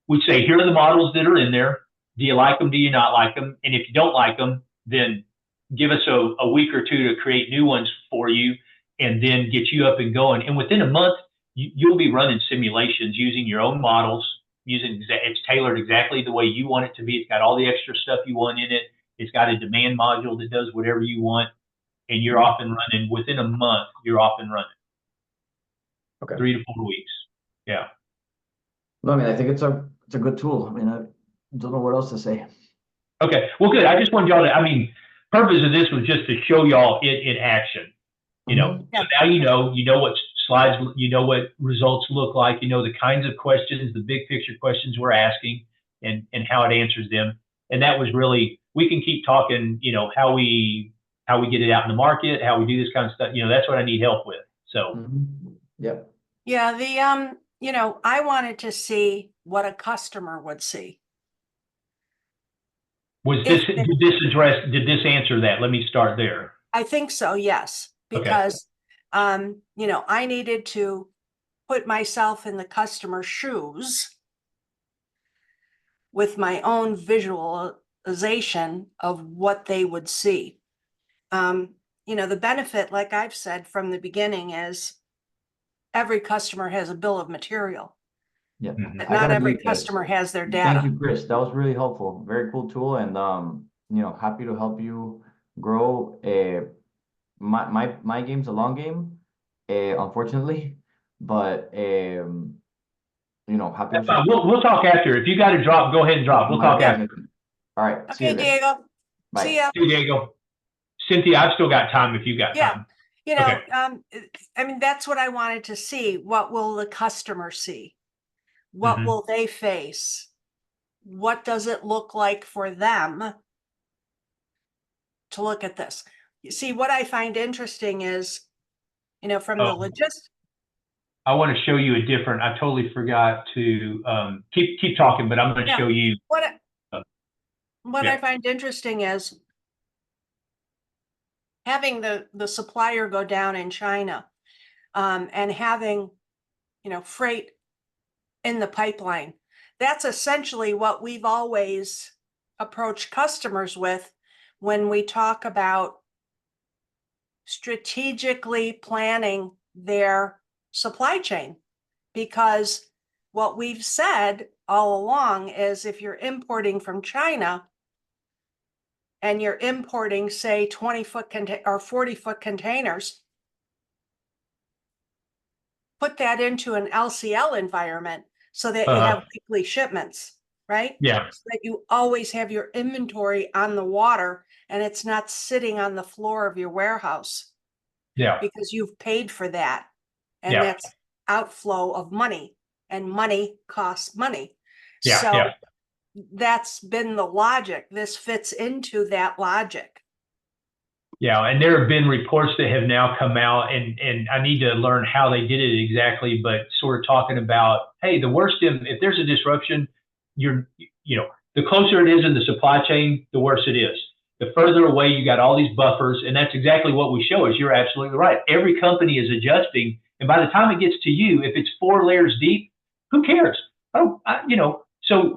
we'd say, here are the models that are in there. Do you like them? Do you not like them? And if you don't like them, then give us a week or 2 to create new ones for you and then get you up and going. And within a month, you'll be running simulations using your own models, it's tailored exactly the way you want it to be. It's got all the extra stuff you want in it. It's got a demand module that does whatever you want. And you're off and running. Within a month, you're off and running. Okay. 3 to 4 weeks. Yeah. No, I mean, I think it's a good tool. I mean, I don't know what else to say. Okay. Well, good. I just wanted y'all to, purpose of this was just to show y'all it in action. So now you know what slides, what results look like, the kinds of questions, the big picture questions we're asking and how it answers them. And that was really, we can keep talking, how we get it out in the market, how we do this kind of stuff. That's what I need help with. So, Yep. Yeah. I wanted to see what a customer would see. Did this answer that? Let me start there. I think so. Yes. Because, I needed to put myself in the customer's shoes with my own visualization of what they would see. The benefit, like I've said from the beginning, is every customer has a bill of material. Yeah, Mhm. But I not gotta every agree, guys. customer has their Thank data. you, Chris. That was really helpful. Very cool tool, and happy to help you grow. My game's a long game, unfortunately, but happy to That's fine. support. We'll talk after. If you got to drop, go ahead and drop. We'll talk after. All right, see Okay, you guys. Diego, see Bye. ya. See you, Diego. Cynthia, I've still got time if you got Yeah. time. You know, Okay. I mean, that's what I wanted to see. What will the customer see? What Mhm. will they face? What does it look like for them to look at this? You see, what I find interesting is, from the Oh, logistics. I want to show you a different. I totally forgot to keep talking, but I'm going to Yeah. show you. What Uh, I yeah. find interesting is having the supplier go down in China, and having, freight in the pipeline. That's essentially what we've always approached customers with when we talk about strategically planning their supply chain. Because what we've said all along is if you're importing from China and you're importing, say, 20-foot or 40-foot containers, put that into an LCL environment so that you have weekly shipments, right? Yeah. So that you always have your inventory on the water and it's not sitting on the floor of your warehouse Yeah. because you've paid for that. And Yeah. that's outflow of money, and money costs money. Yeah. So Yeah. that's been the logic. This fits into that logic. Yeah, and there have been reports that have now come out, and I need to learn how they did it exactly, but sort of talking about, hey, the worst if there's a disruption, the closer it is in the supply chain, the worse it is. The further away, you got all these buffers, and that's exactly what we show. Is you're absolutely right. Every company is adjusting, and by the time it gets to you, if it's 4 layers deep, who cares?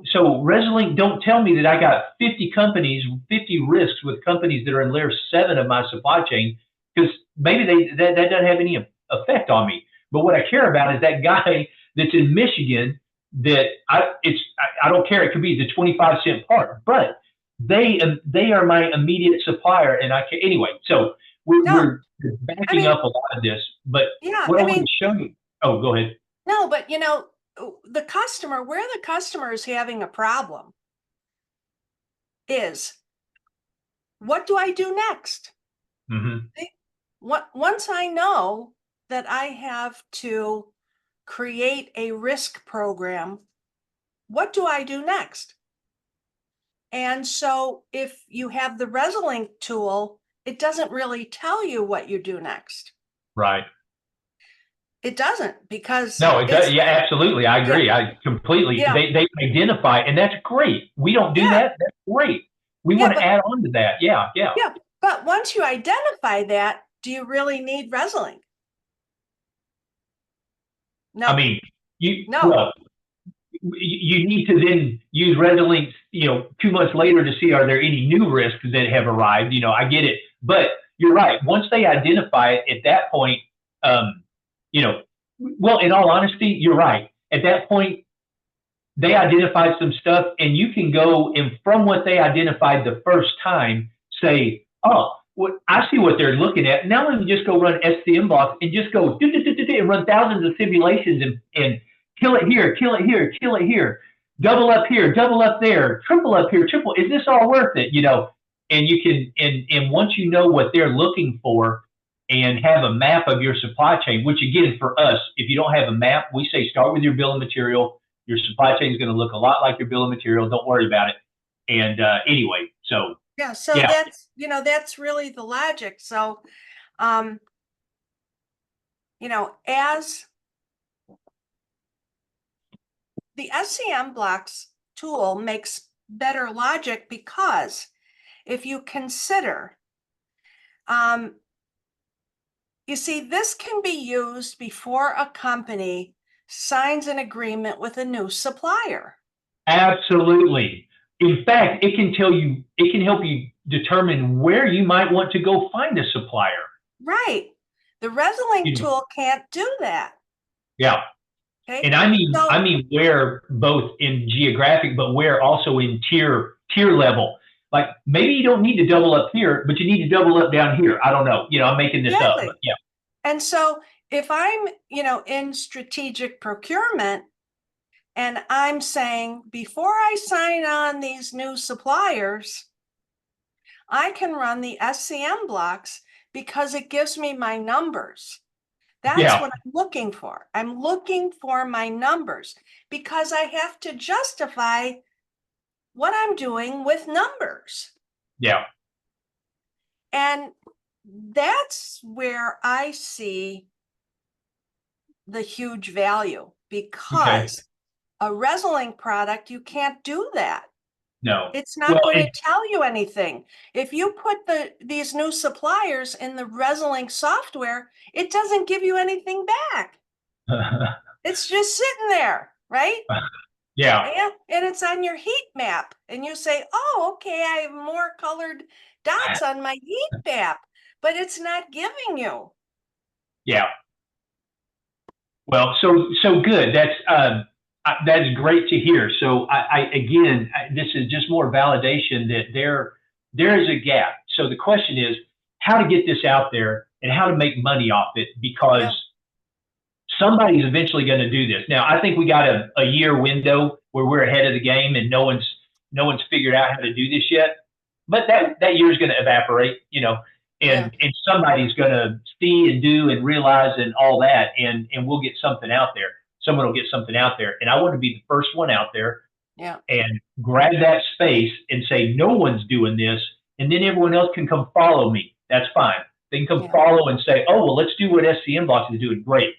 So Resolink, don't tell me that I got 50 companies, 50 risks with companies that are in layer 7 of my supply chain, because maybe that doesn't have any effect on me. But what I care about is that guy that's in Michigan that I don't care. It could be the 25-cent part, but they are my immediate supplier, and I can anyway. So we're backing up a lot of this, but what I want to show you. Oh, go ahead. No, but the customer, where the customer is having a problem is, what do I do next? Mm-hmm. Once I know that I have to create a risk program, what do I do next? And so if you have the Resolink tool, it doesn't really tell you what you do next. Right. It doesn't, because no, it does. Yeah, absolutely. I agree. Yeah. I completely. Yeah. They identify, and that's great. We don't do Yeah. that. That's great. We want to add on to that. Yeah, yeah. Yeah, but once you identify that, do you really need Resolink? No. I mean, well, you need to then use Resolink, 2 months later to see are there any new risks that have arrived. I get it, but you're right. Once they identify it, at that point, well, in all honesty, you're right. At that point, they identified some stuff, and you can go and from what they identified the first time, say, oh, I see what they're looking at. Now let me just go run scmBLOX and just go and run thousands of simulations and kill it here, kill it here, kill it here, double up here, double up there, triple up here, triple. Is this all worth it? And you can, and once you know what they're looking for and have a map of your supply chain, which again, for us, if you don't have a map, we say start with your bill of material. Your supply chain is going to look a lot like your bill of material. Don't worry about it. And anyway, so that's really the logic. So, as the scmBLOX tool makes better logic, because if you consider, you see, this can be used before a company signs an agreement with a new supplier. Absolutely. In fact, it can help you determine where you might want to go find a supplier. Right. The Resolink tool can't do that. Yeah. Okay. And I mean where both in geographic, but where also in tier level. Like maybe you don't need to double up here, but you need to double up down here. I don't know. I'm making this up, but yeah. And so if I'm, in strategic procurement and I'm saying, before I sign on these new suppliers, I can run the scmBLOX because it gives me my numbers. That's what I'm looking for. I'm looking for my numbers because I have to justify what I'm doing with numbers. Yeah. And that's where I see the huge value, because a wrestling product, you can't do that. No. It's not going to tell you anything. If you put these new suppliers in the wrestling software, it doesn't give you anything back. It's just sitting there, right? Yeah. And it's on your heat map. And you say, oh, okay, I have more colored dots on my heat map, but it's not giving you. Yeah. Well, so good. That's great to hear. So again, this is just more validation that there is a gap. So the question is how to get this out there and how to make money off it, because somebody's eventually going to do this. Now, I think we got a year window where we're ahead of the game and no one's figured out how to do this yet. But that year is going to evaporate, and somebody's going to see and do and realize and all that, and we'll get something out there. Someone will get something out there, and I want to be the first one out there and grab that space and say, no one's doing this, and then everyone else can come follow me. That's fine. They can come follow and say, oh, well, let's do what scmBLOX is doing. Great.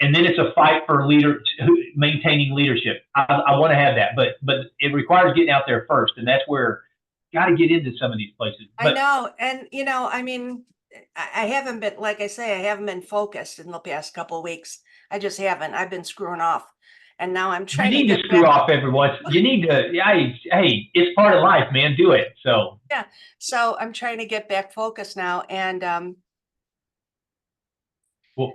And then it's a fight for maintaining leadership. I want to have that, but it requires getting out there first, and that's where got to get into some of these places. I know. And, I mean, I haven't been, like I say, I haven't been focused in the past couple of weeks. I just haven't. I've been screwing off. And now I'm trying to get screw off every once. You need to, hey, it's part of life, man. Do it. So. Yeah. So I'm trying to get back focused now. And, well,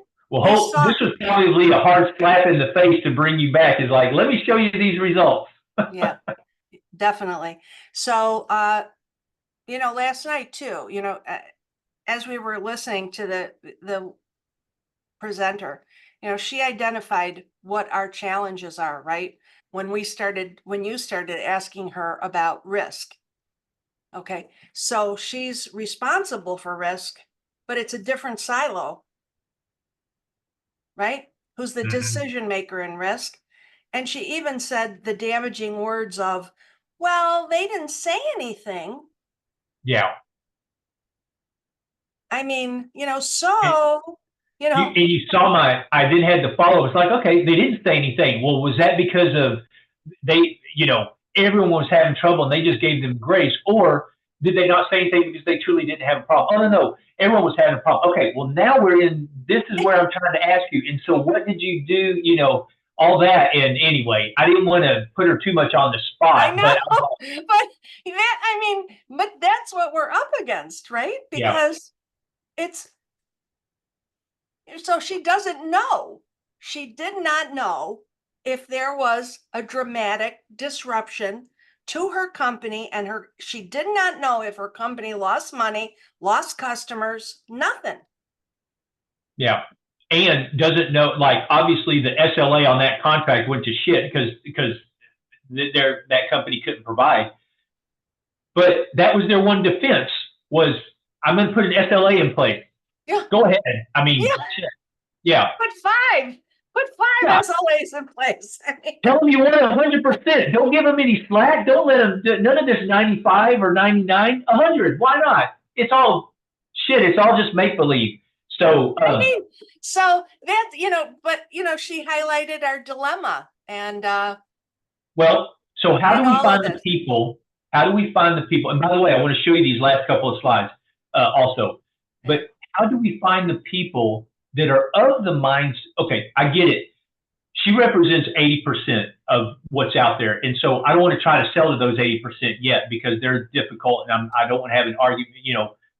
this was probably a hard slap in the face to bring you back. Is like, let me show you these results. Yeah, definitely. So, last night too, as we were listening to the presenter, she identified what our challenges are, right? When you started asking her about risk. Okay. So she's responsible for risk, but it's a different silo, right? Who's the decision maker in risk. And she even said the damaging words of, well, they didn't say anything. Yeah. I mean, you you saw I then had to follow. It's like, okay, they didn't say anything. Well, was that because of everyone was having trouble and they just gave them grace? Or did they not say anything because they truly didn't have a problem? Oh, no, everyone was having a problem. Okay, well, now this is where I'm trying to ask you. And so what did you do, all that? And anyway, I didn't want to put her too much on the spot. I know, but that's what we're up against, right? Because so she doesn't know. She did not know if there was a dramatic disruption to her company, and she did not know if her company lost money, lost customers, nothing. Yeah. And doesn't know, like, obviously the SLA on that contract went to shit because that company couldn't provide. But that was their one defense was, I'm going to put an SLA in place. Yeah. Go ahead. I mean, shit. Yeah. Put five SLAs in place. Tell them you want 100%. Don't give them any slack. Don't let them, none of this 95 or 99, 100. Why not? It's all shit. It's all just make-believe. So, so that's, but, she highlighted our dilemma and, well, so how do we find the people? How do we find the people? And by the way, I want to show you these last couple of slides also, but how do we find the people that are of the minds? Okay, I get it. She represents 80% of what's out there. And so I don't want to try to sell to those 80% yet because they're difficult and I don't want to have an argument,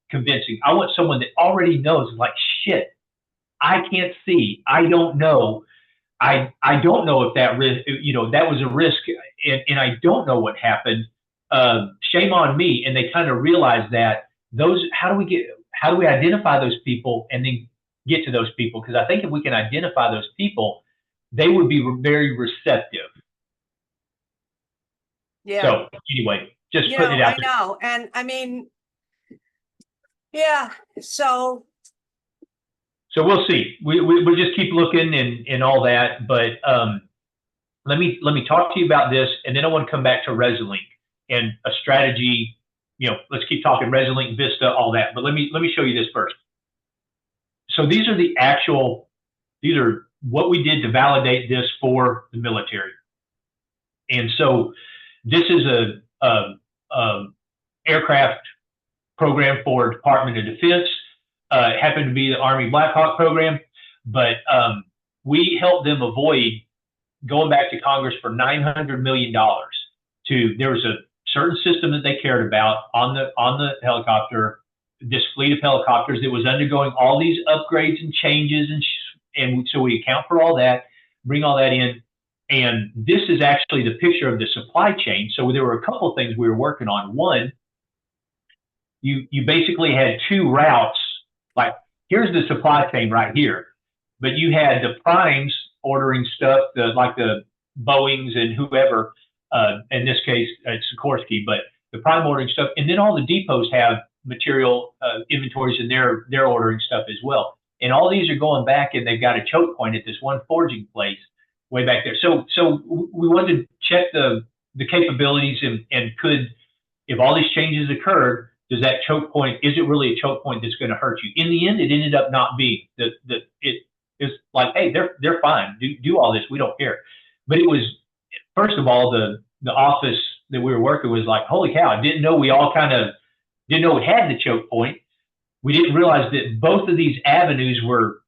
convincing. I want someone that already knows, like, shit, I can't see. I don't know. I don't know if that risk, that was a risk, and I don't know what happened. Shame on me. And they kind of realized that how do we identify those people and then get to those people? Because I think if we can identify those people, they would be very receptive. Yeah. So anyway, just putting it out there. I know. And I mean, yeah. So we'll see. We'll just keep looking and all that. But let me talk to you about this, and then I want to come back to Resolink and a strategy. Let's keep talking Resolink, Vista, all that. But let me show you this first. So these are what we did to validate this for the military. And so this is a aircraft program for Department of Defense. It happened to be the Army Black Hawk program, but we helped them avoid going back to Congress for $900 million. There was a certain system that they cared about on the helicopter, this fleet of helicopters that was undergoing all these upgrades and changes, and so we account for all that, bring all that in. And this is actually the picture of the supply chain. So there were a couple of things we were working on. One, you basically had two routes. Like, here's the supply chain right here, but you had the primes ordering stuff, like the Boeings and whoever. In this case, it's Sikorsky, but the prime ordering stuff, and then all the depots have material inventories, and they're ordering stuff as well. And all these are going back, and they've got a choke point at this one forging place way back there. So we wanted to check the capabilities and could, if all these changes occurred, does that choke point, is it really a choke point that's going to hurt you? In the end, it ended up not being. It is like, hey, they're fine. Do all this. We don't care. But it was, first of all, the office that we were working was like, holy cow, I didn't know we all kind of didn't know it had the choke point. We didn't realize that both of these avenues were,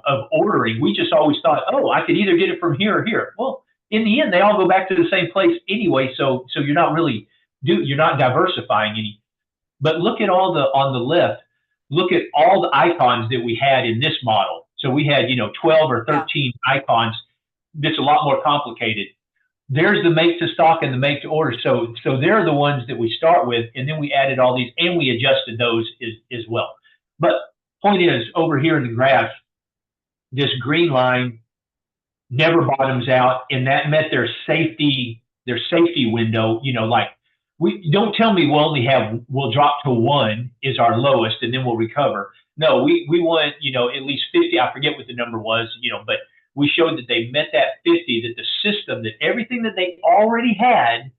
of ordering. We just always thought, oh, I could either get it from here or here. Well, in the end, they all go back to the same place anyway. So you're not really you're not diversifying any. But look at on the left, look at all the icons that we had in this model. So we had, 12 or 13 icons. That's a lot more complicated. There's the make to stock and the make to order. So they're the ones that we start with, and then we added all these and we adjusted those as well. But point is, over here in the graph, this green line never bottoms out, and that met their safety window. Like, don't tell me we'll drop to 1 is our lowest and then we'll recover. No, we want, at least 50. I forget what the number was, but we showed that they met that 50, that the system, that everything that they already had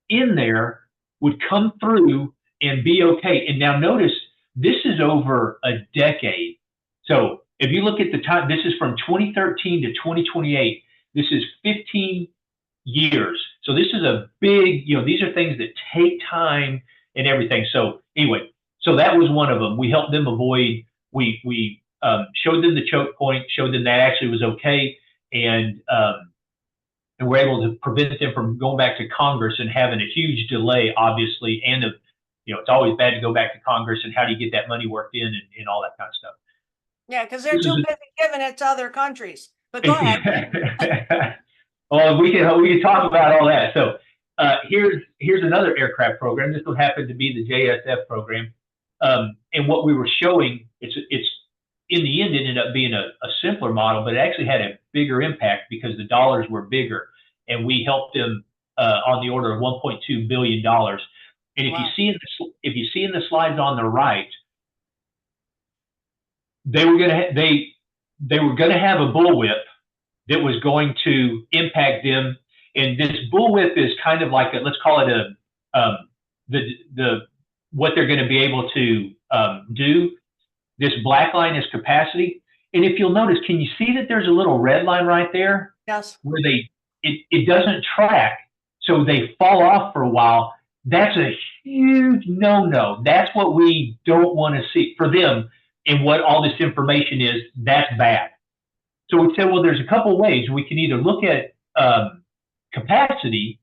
in there would come through and be okay. And now notice, this is over a decade. So if you look at the time, this is from 2013 to 2028. This is 15 years. So this is a big, these are things that take time and everything. So anyway, so that was one of them. We helped them avoid, we showed them the choke point, showed them that actually was okay, and we're able to prevent them from going back to Congress and having a huge delay, obviously, and it's always bad to go back to Congress, and how do you get that money worked in and all that kind of stuff. Yeah, because they're too busy giving it to other countries. But go ahead. Well, we can talk about all that. So here's another aircraft program. This will happen to be the JSF program, and what we were showing, it's in the end ended up being a simpler model, but it actually had a bigger impact because the dollars were bigger, and we helped them on the order of $1.2 billion. And if you see in the slides on the right, they were going to have a bullwhip that was going to impact them. And this bullwhip is kind of like let's call it what they're going to be able to do. This black line is capacity. And if you'll notice, can you see that there's a little red line right there? Yes. Where it doesn't track, so they fall off for a while. That's a huge no-no. That's what we don't want to see for them. And what all this information is, that's bad. So we said, well, there's a couple ways. We can either look at capacity,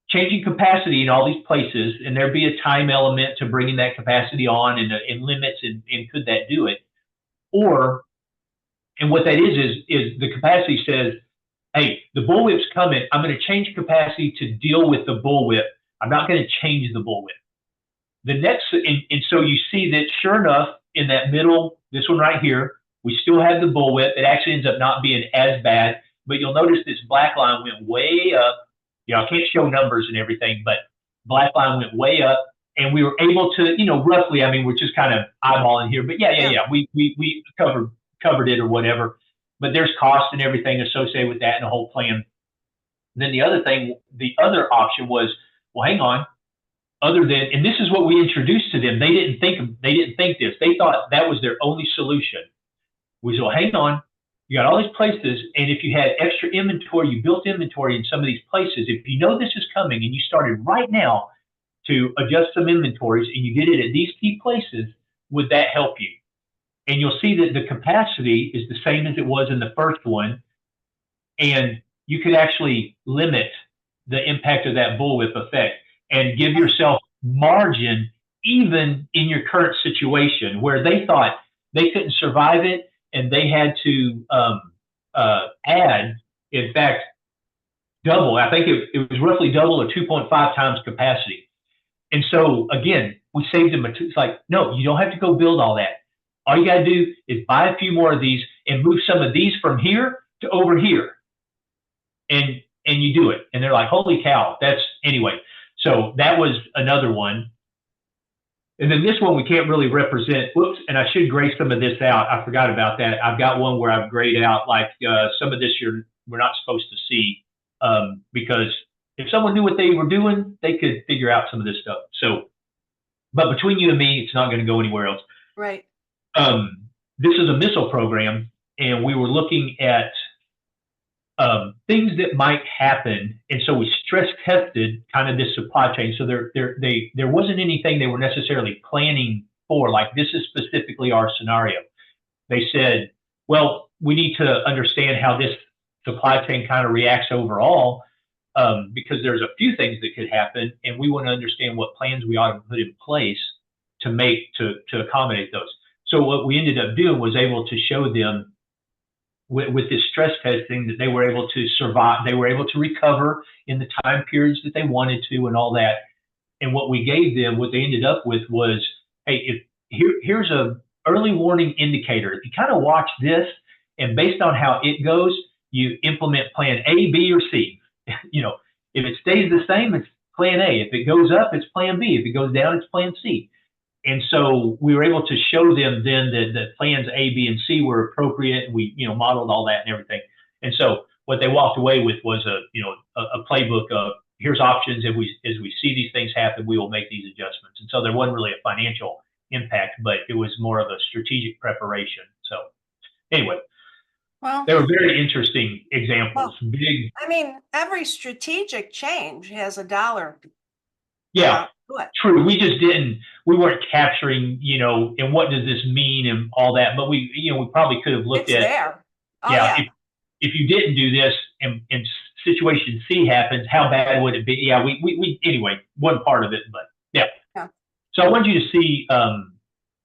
changing capacity in all these places, and there'd be a time element to bringing that capacity on and limits, and could that do it? And what that is the capacity says, hey, the bullwhip's coming. I'm going to change capacity to deal with the bullwhip. I'm not going to change the bullwhip. The next, and so you see that sure enough, in that middle, this one right here, we still have the bullwhip. It actually ends up not being as bad, but you'll notice this black line went way up. I can't show numbers and everything, but black line went way up, and we were able to, roughly, I mean, we're just kind of eyeballing here, but yeah. We covered it or whatever, but there's cost and everything associated with that and the whole plan. And then the other option was, well, hang on, other than, and this is what we introduced to them. They didn't think this. They thought that was their only solution. We said, well, hang on, you got all these places, and if you had extra inventory, you built inventory in some of these places, if you know this is coming and you started right now to adjust some inventories and you did it at these key places, would that help you? And you'll see that the capacity is the same as it was in the first one, and you could actually limit the impact of that bullwhip effect and give yourself margin even in your current situation where they thought they couldn't survive it and they had to add, in fact, double. I think it was roughly double or 2.5 times capacity. And so, again, we saved them. It's like, no, you don't have to go build all that. All you got to do is buy a few more of these and move some of these from here to over here. And you do it. And they're like, holy cow, anyway. So that was another one. And then this one we can't really represent. Whoops, and I should gray some of this out. I forgot about that. I've got one where I've grayed out like some of this we're not supposed to see because if someone knew what they were doing, they could figure out some of this stuff. So, but between you and me, it's not going to go anywhere else. Right. This is a missile program, and we were looking at things that might happen, and so we stress tested kind of this supply chain. So there wasn't anything they were necessarily planning for, like this is specifically our scenario. They said, well, we need to understand how this supply chain kind of reacts overall, because there's a few things that could happen, and we want to understand what plans we ought to put in place to accommodate those. So what we ended up doing was able to show them with this stress testing that they were able to survive, they were able to recover in the time periods that they wanted to and all that. And what we gave them, what they ended up with was, hey, here's a early warning indicator. If you kind of watch this and based on how it goes, you implement plan A, B, or C. If it stays the same, it's plan A. If it goes up, it's plan B. If it goes down, it's plan C. And so we were able to show them then that plans A, B, and C were appropriate. We, modeled all that and everything. And so what they walked away with was a playbook of here's options. As we see these things happen, we will make these adjustments. And so there wasn't really a financial impact, but it was more of a strategic preparation. So anyway, well, they were very interesting examples. Well, big. I mean, every strategic change has a dollar. Yeah. True. We weren't capturing, and what does this mean and all that, but we probably could have looked it's at there. Oh, yeah. If you didn't do this and situation C happens, how bad would it be? Yeah. We anyway, one part of it, but yeah. So I want you to see,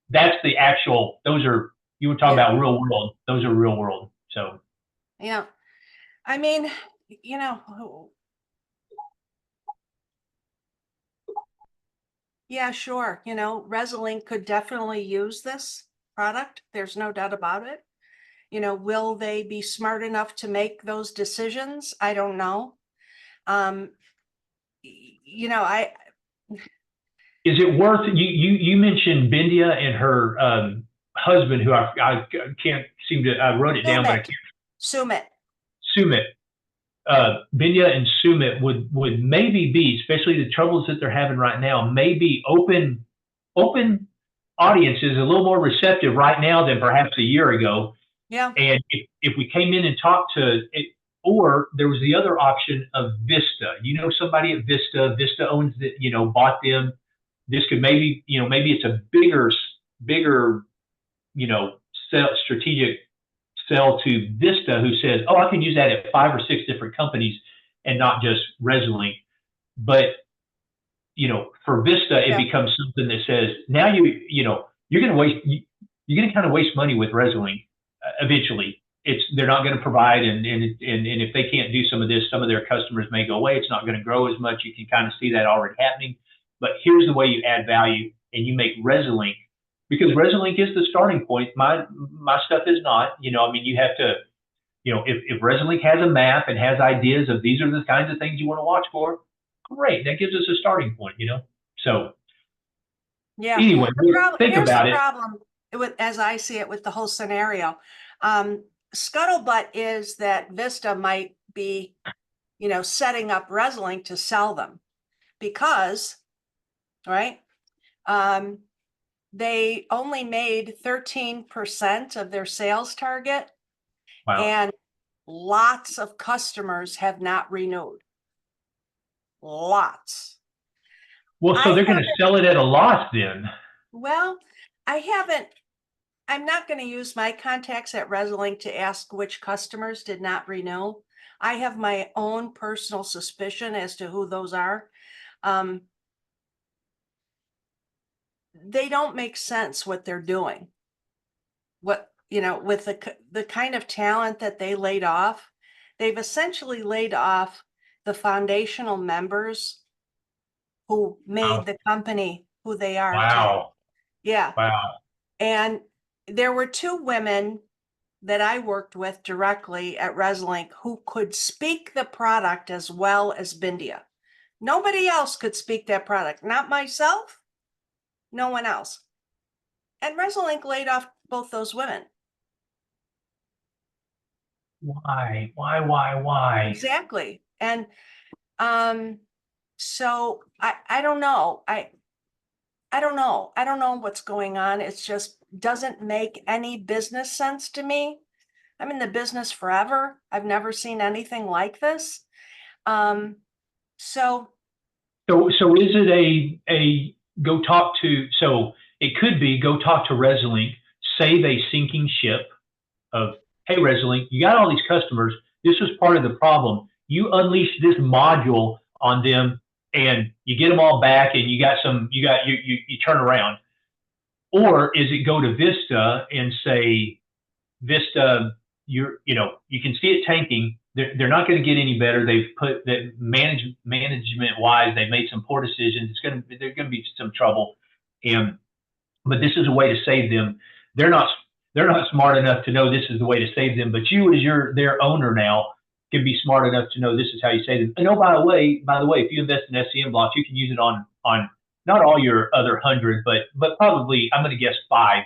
that's the actual, you were talking about real world. Those are real world. So. Yeah. I mean, yeah, sure. Resolink could definitely use this product. There's no doubt about it. Will they be smart enough to make those decisions? I don't know. Is it worth, you mentioned Bindia and her husband, who I can't seem to, I wrote it down, but I can't. Sumit. Bindia and Sumit would maybe be, especially the troubles that they're having right now, maybe open audiences a little more receptive right now than perhaps a year ago. Yeah. And if we came in and talked to it, or there was the other option of Vista. Somebody at Vista. Vista owns it, bought them. This could maybe it's a bigger, strategic sell to Vista, who says, oh, I can use that at 5 or 6 different companies and not just Resolink. But, for Vista, it becomes something that says, now you're going to kind of waste money with Resolink eventually. they're not going to provide, and if they can't do some of this, some of their customers may go away. It's not going to grow as much. You can kind of see that already happening. But here's the way you add value, and you make Resolink, because Resolink is the starting point. My stuff is not. You know, I mean, you have to, you know, if Resolink has a map and has ideas of these are the kinds of things you want to watch for, great. That gives us a starting point, you know. So Yeah. anyway, think Here's about the it. problem with, as I see it, with the whole scenario. Scuttlebutt is that Vista might be, you know, setting up Resolink to sell them because, right? They only made 13% of their sales target, Wow. and lots of customers have not renewed. Lots. Well, so they're going to sell it at a loss then. Well, I'm not going to use my contacts at Resolink to ask which customers did not renew. I have my own personal suspicion as to who those are. They don't make sense what they're doing. What, you know, with the kind of talent that they laid off, they've essentially laid off the foundational members who made the company who they are today. Wow. Yeah. Wow. And there were 2 women that I worked with directly at Resolink who could speak the product as well as Bindia. Nobody else could speak that product. Not myself, no one else. And Resolink laid off both those women. Why? Exactly. And so I don't know. I don't know. I don't know what's going on. It's just doesn't make any business sense to me. I'm in the business forever. I've never seen anything like this. So is it a go talk to? So it could be go talk to Resolink, save a sinking ship of, hey Resolink, you got all these customers. This was part of the problem. You unleash this module on them, and you get them all back, and you turn around. Or is it go to Vista and say, Vista, you can see it tanking. They're not going to get any better. They've put that management wise, they've made some poor decisions. There's going to be some trouble, but this is a way to save them. They're not smart enough to know this is the way to save them. But you, as their owner now, can be smart enough to know this is how you save them. And oh, by the way, if you invest in scmBLOX, you can use it on not all your other 100, but probably, I'm going to guess 5.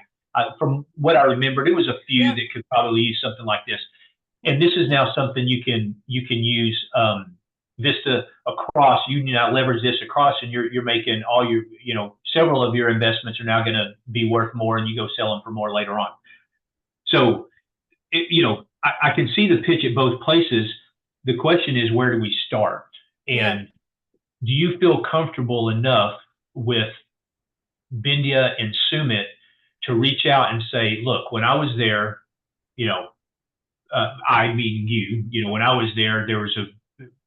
From what I remembered, it was a few that could probably use something like this. And this is now something you can use Vista across. You now leverage this across, and you're making all your, several of your investments are now going to be worth more, and you go sell them for more later on. So, I can see the pitch at both places. The question is, where do we start? And do you feel comfortable enough with Bindia and Sumit to reach out and say, look, when I was there, I mean you, when I was there was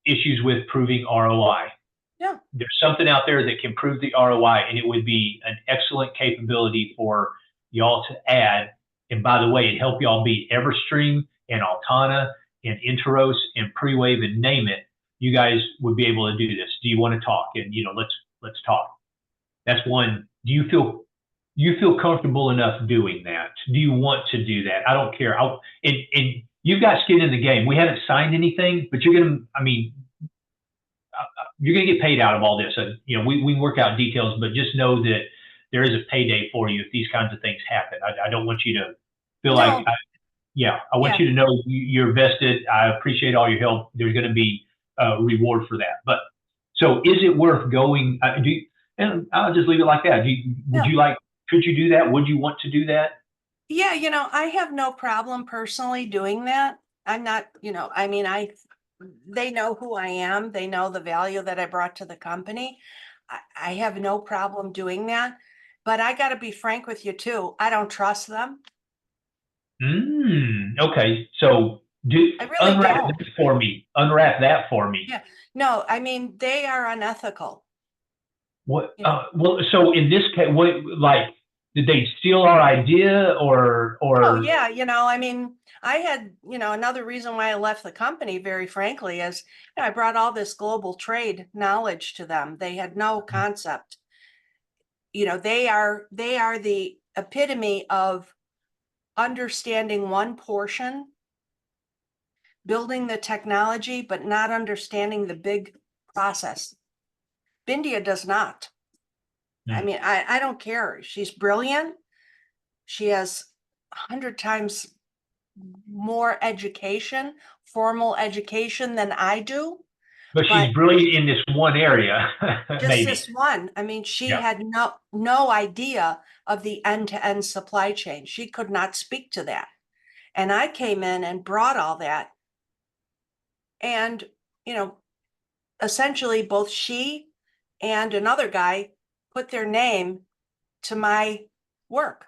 issues with proving ROI. Yeah. There's something out there that can prove the ROI, and it would be an excellent capability for y'all to add. And by the way, it helped y'all beat Everstream and Altana and Interos and Prewave and name it. You guys would be able to do this. Do you want to talk? And let's talk. That's one. Do you feel comfortable enough doing that? Do you want to do that? I don't care. And you've got skin in the game. We haven't signed anything, but you're gonna get paid out of all this. We can work out details, but just know that there is a payday for you if these kinds of things happen. I don't want you to feel like, I want you to know you're vested. I appreciate all your help. There's going to be a reward for that. But so is it worth going? And I'll just leave it like that. Could you do that? Would you want to do that? Yeah, I have no problem personally doing that. I'm not, they know who I am. They know the value that I brought to the company. I have no problem doing that. But I got to be frank with you too. I don't trust them. Okay. So unwrap that for me. Yeah. No, they are unethical. What? Well, so in this case, did they steal our idea Oh, or yeah, I mean, I had, another reason why I left the company, very frankly, is I brought all this global trade knowledge to them. They had no concept. They are the epitome of understanding one portion, building the technology, but not understanding the big process. Bindia does not. I Hmm. mean, I don't care. She's brilliant. She has 100 times more education, formal education than I do, but but she's brilliant in this one area, just maybe. this one. I mean, she Yeah. had no idea of the end-to-end supply chain. She could not speak to that. And I came in and brought all that. And, essentially both she and another guy put their name to my work.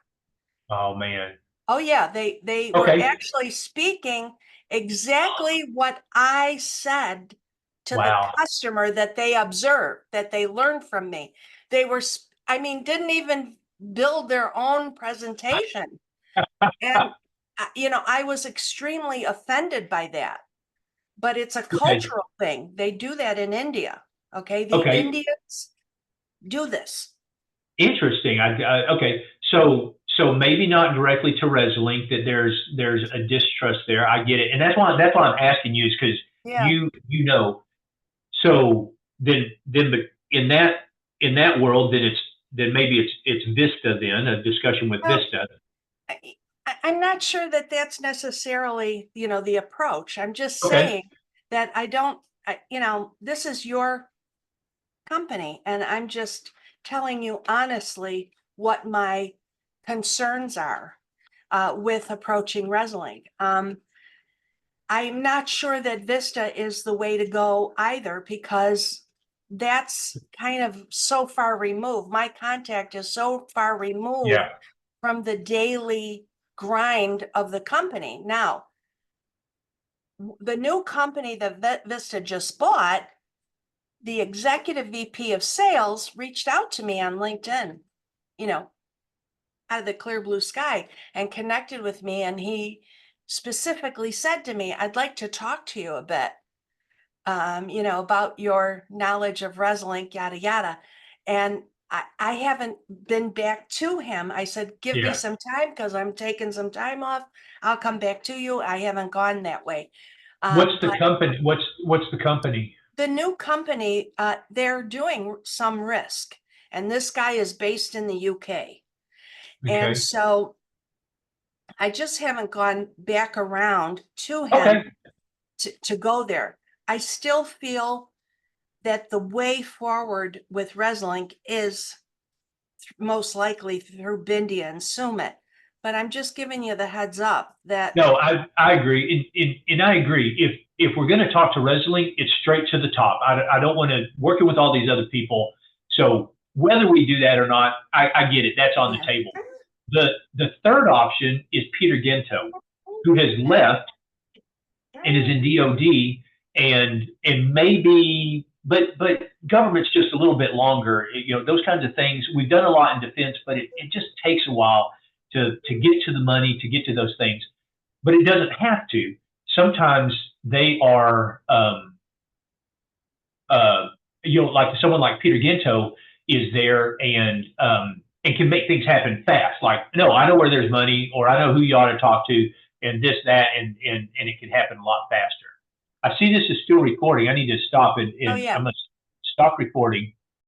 Oh man. Oh yeah, they were Okay. actually speaking exactly what I said to the Wow. customer that they observed, that they learned from me. They were, I mean, didn't even build their own presentation. And, I was extremely offended by that. But it's a Okay. cultural thing. They do that in India. Okay. The Okay. Indians do this. Interesting. Okay. So maybe not directly to Resolink that there's a distrust there. I get it, and that's why I'm asking you is because Yeah. you know. So in that world, then maybe it's Vista, then a discussion with Well, Vista. I'm not sure that that's necessarily, the approach. I'm just Okay. saying that I don't, this is your company, and I'm just telling you honestly what my concerns are with approaching Resolink. I'm not sure that Vista is the way to go either, because that's kind of so far removed. My contact is so far removed Yeah. from the daily grind of the company. Now, the new company that Vista just bought, the executive VP of sales reached out to me on LinkedIn, out of the clear blue sky, and connected with me. And he specifically said to me, I'd like to talk to you a bit, about your knowledge of Resolink, yada, yada. And I haven't been back to him. I said, give me Yeah. some time because I'm taking some time off. I'll come back to you. I haven't gone that way. What's the But company? What's the company? the new company, they're doing some risk. And this guy is based in the UK. And Okay. so I just haven't gone back around to Okay. him to go there. I still feel that the way forward with Resolink is most likely through Bindia and Sumit. But I'm just giving you the heads up that, No, I agree, and I agree. If we're going to talk to Resolink, it's straight to the top. I don't want to working with all these other people. So whether we do that or not, I get it. That's on the yeah. table. The third option is Peter Gento, who has left and is in DOD, and maybe, but government's just a little bit longer. Those kinds of things. We've done a lot in defense, but it just takes a while to get to the money, to get to those things. But it doesn't have to. Sometimes they are, like someone like Peter Gento is there and can make things happen fast. Like, no, I know where there's money, or I know who you ought to talk to, and this, that, and it can happen a lot faster. I see this is still recording. I need to stop it, Oh and yeah. I'm going to stop recording.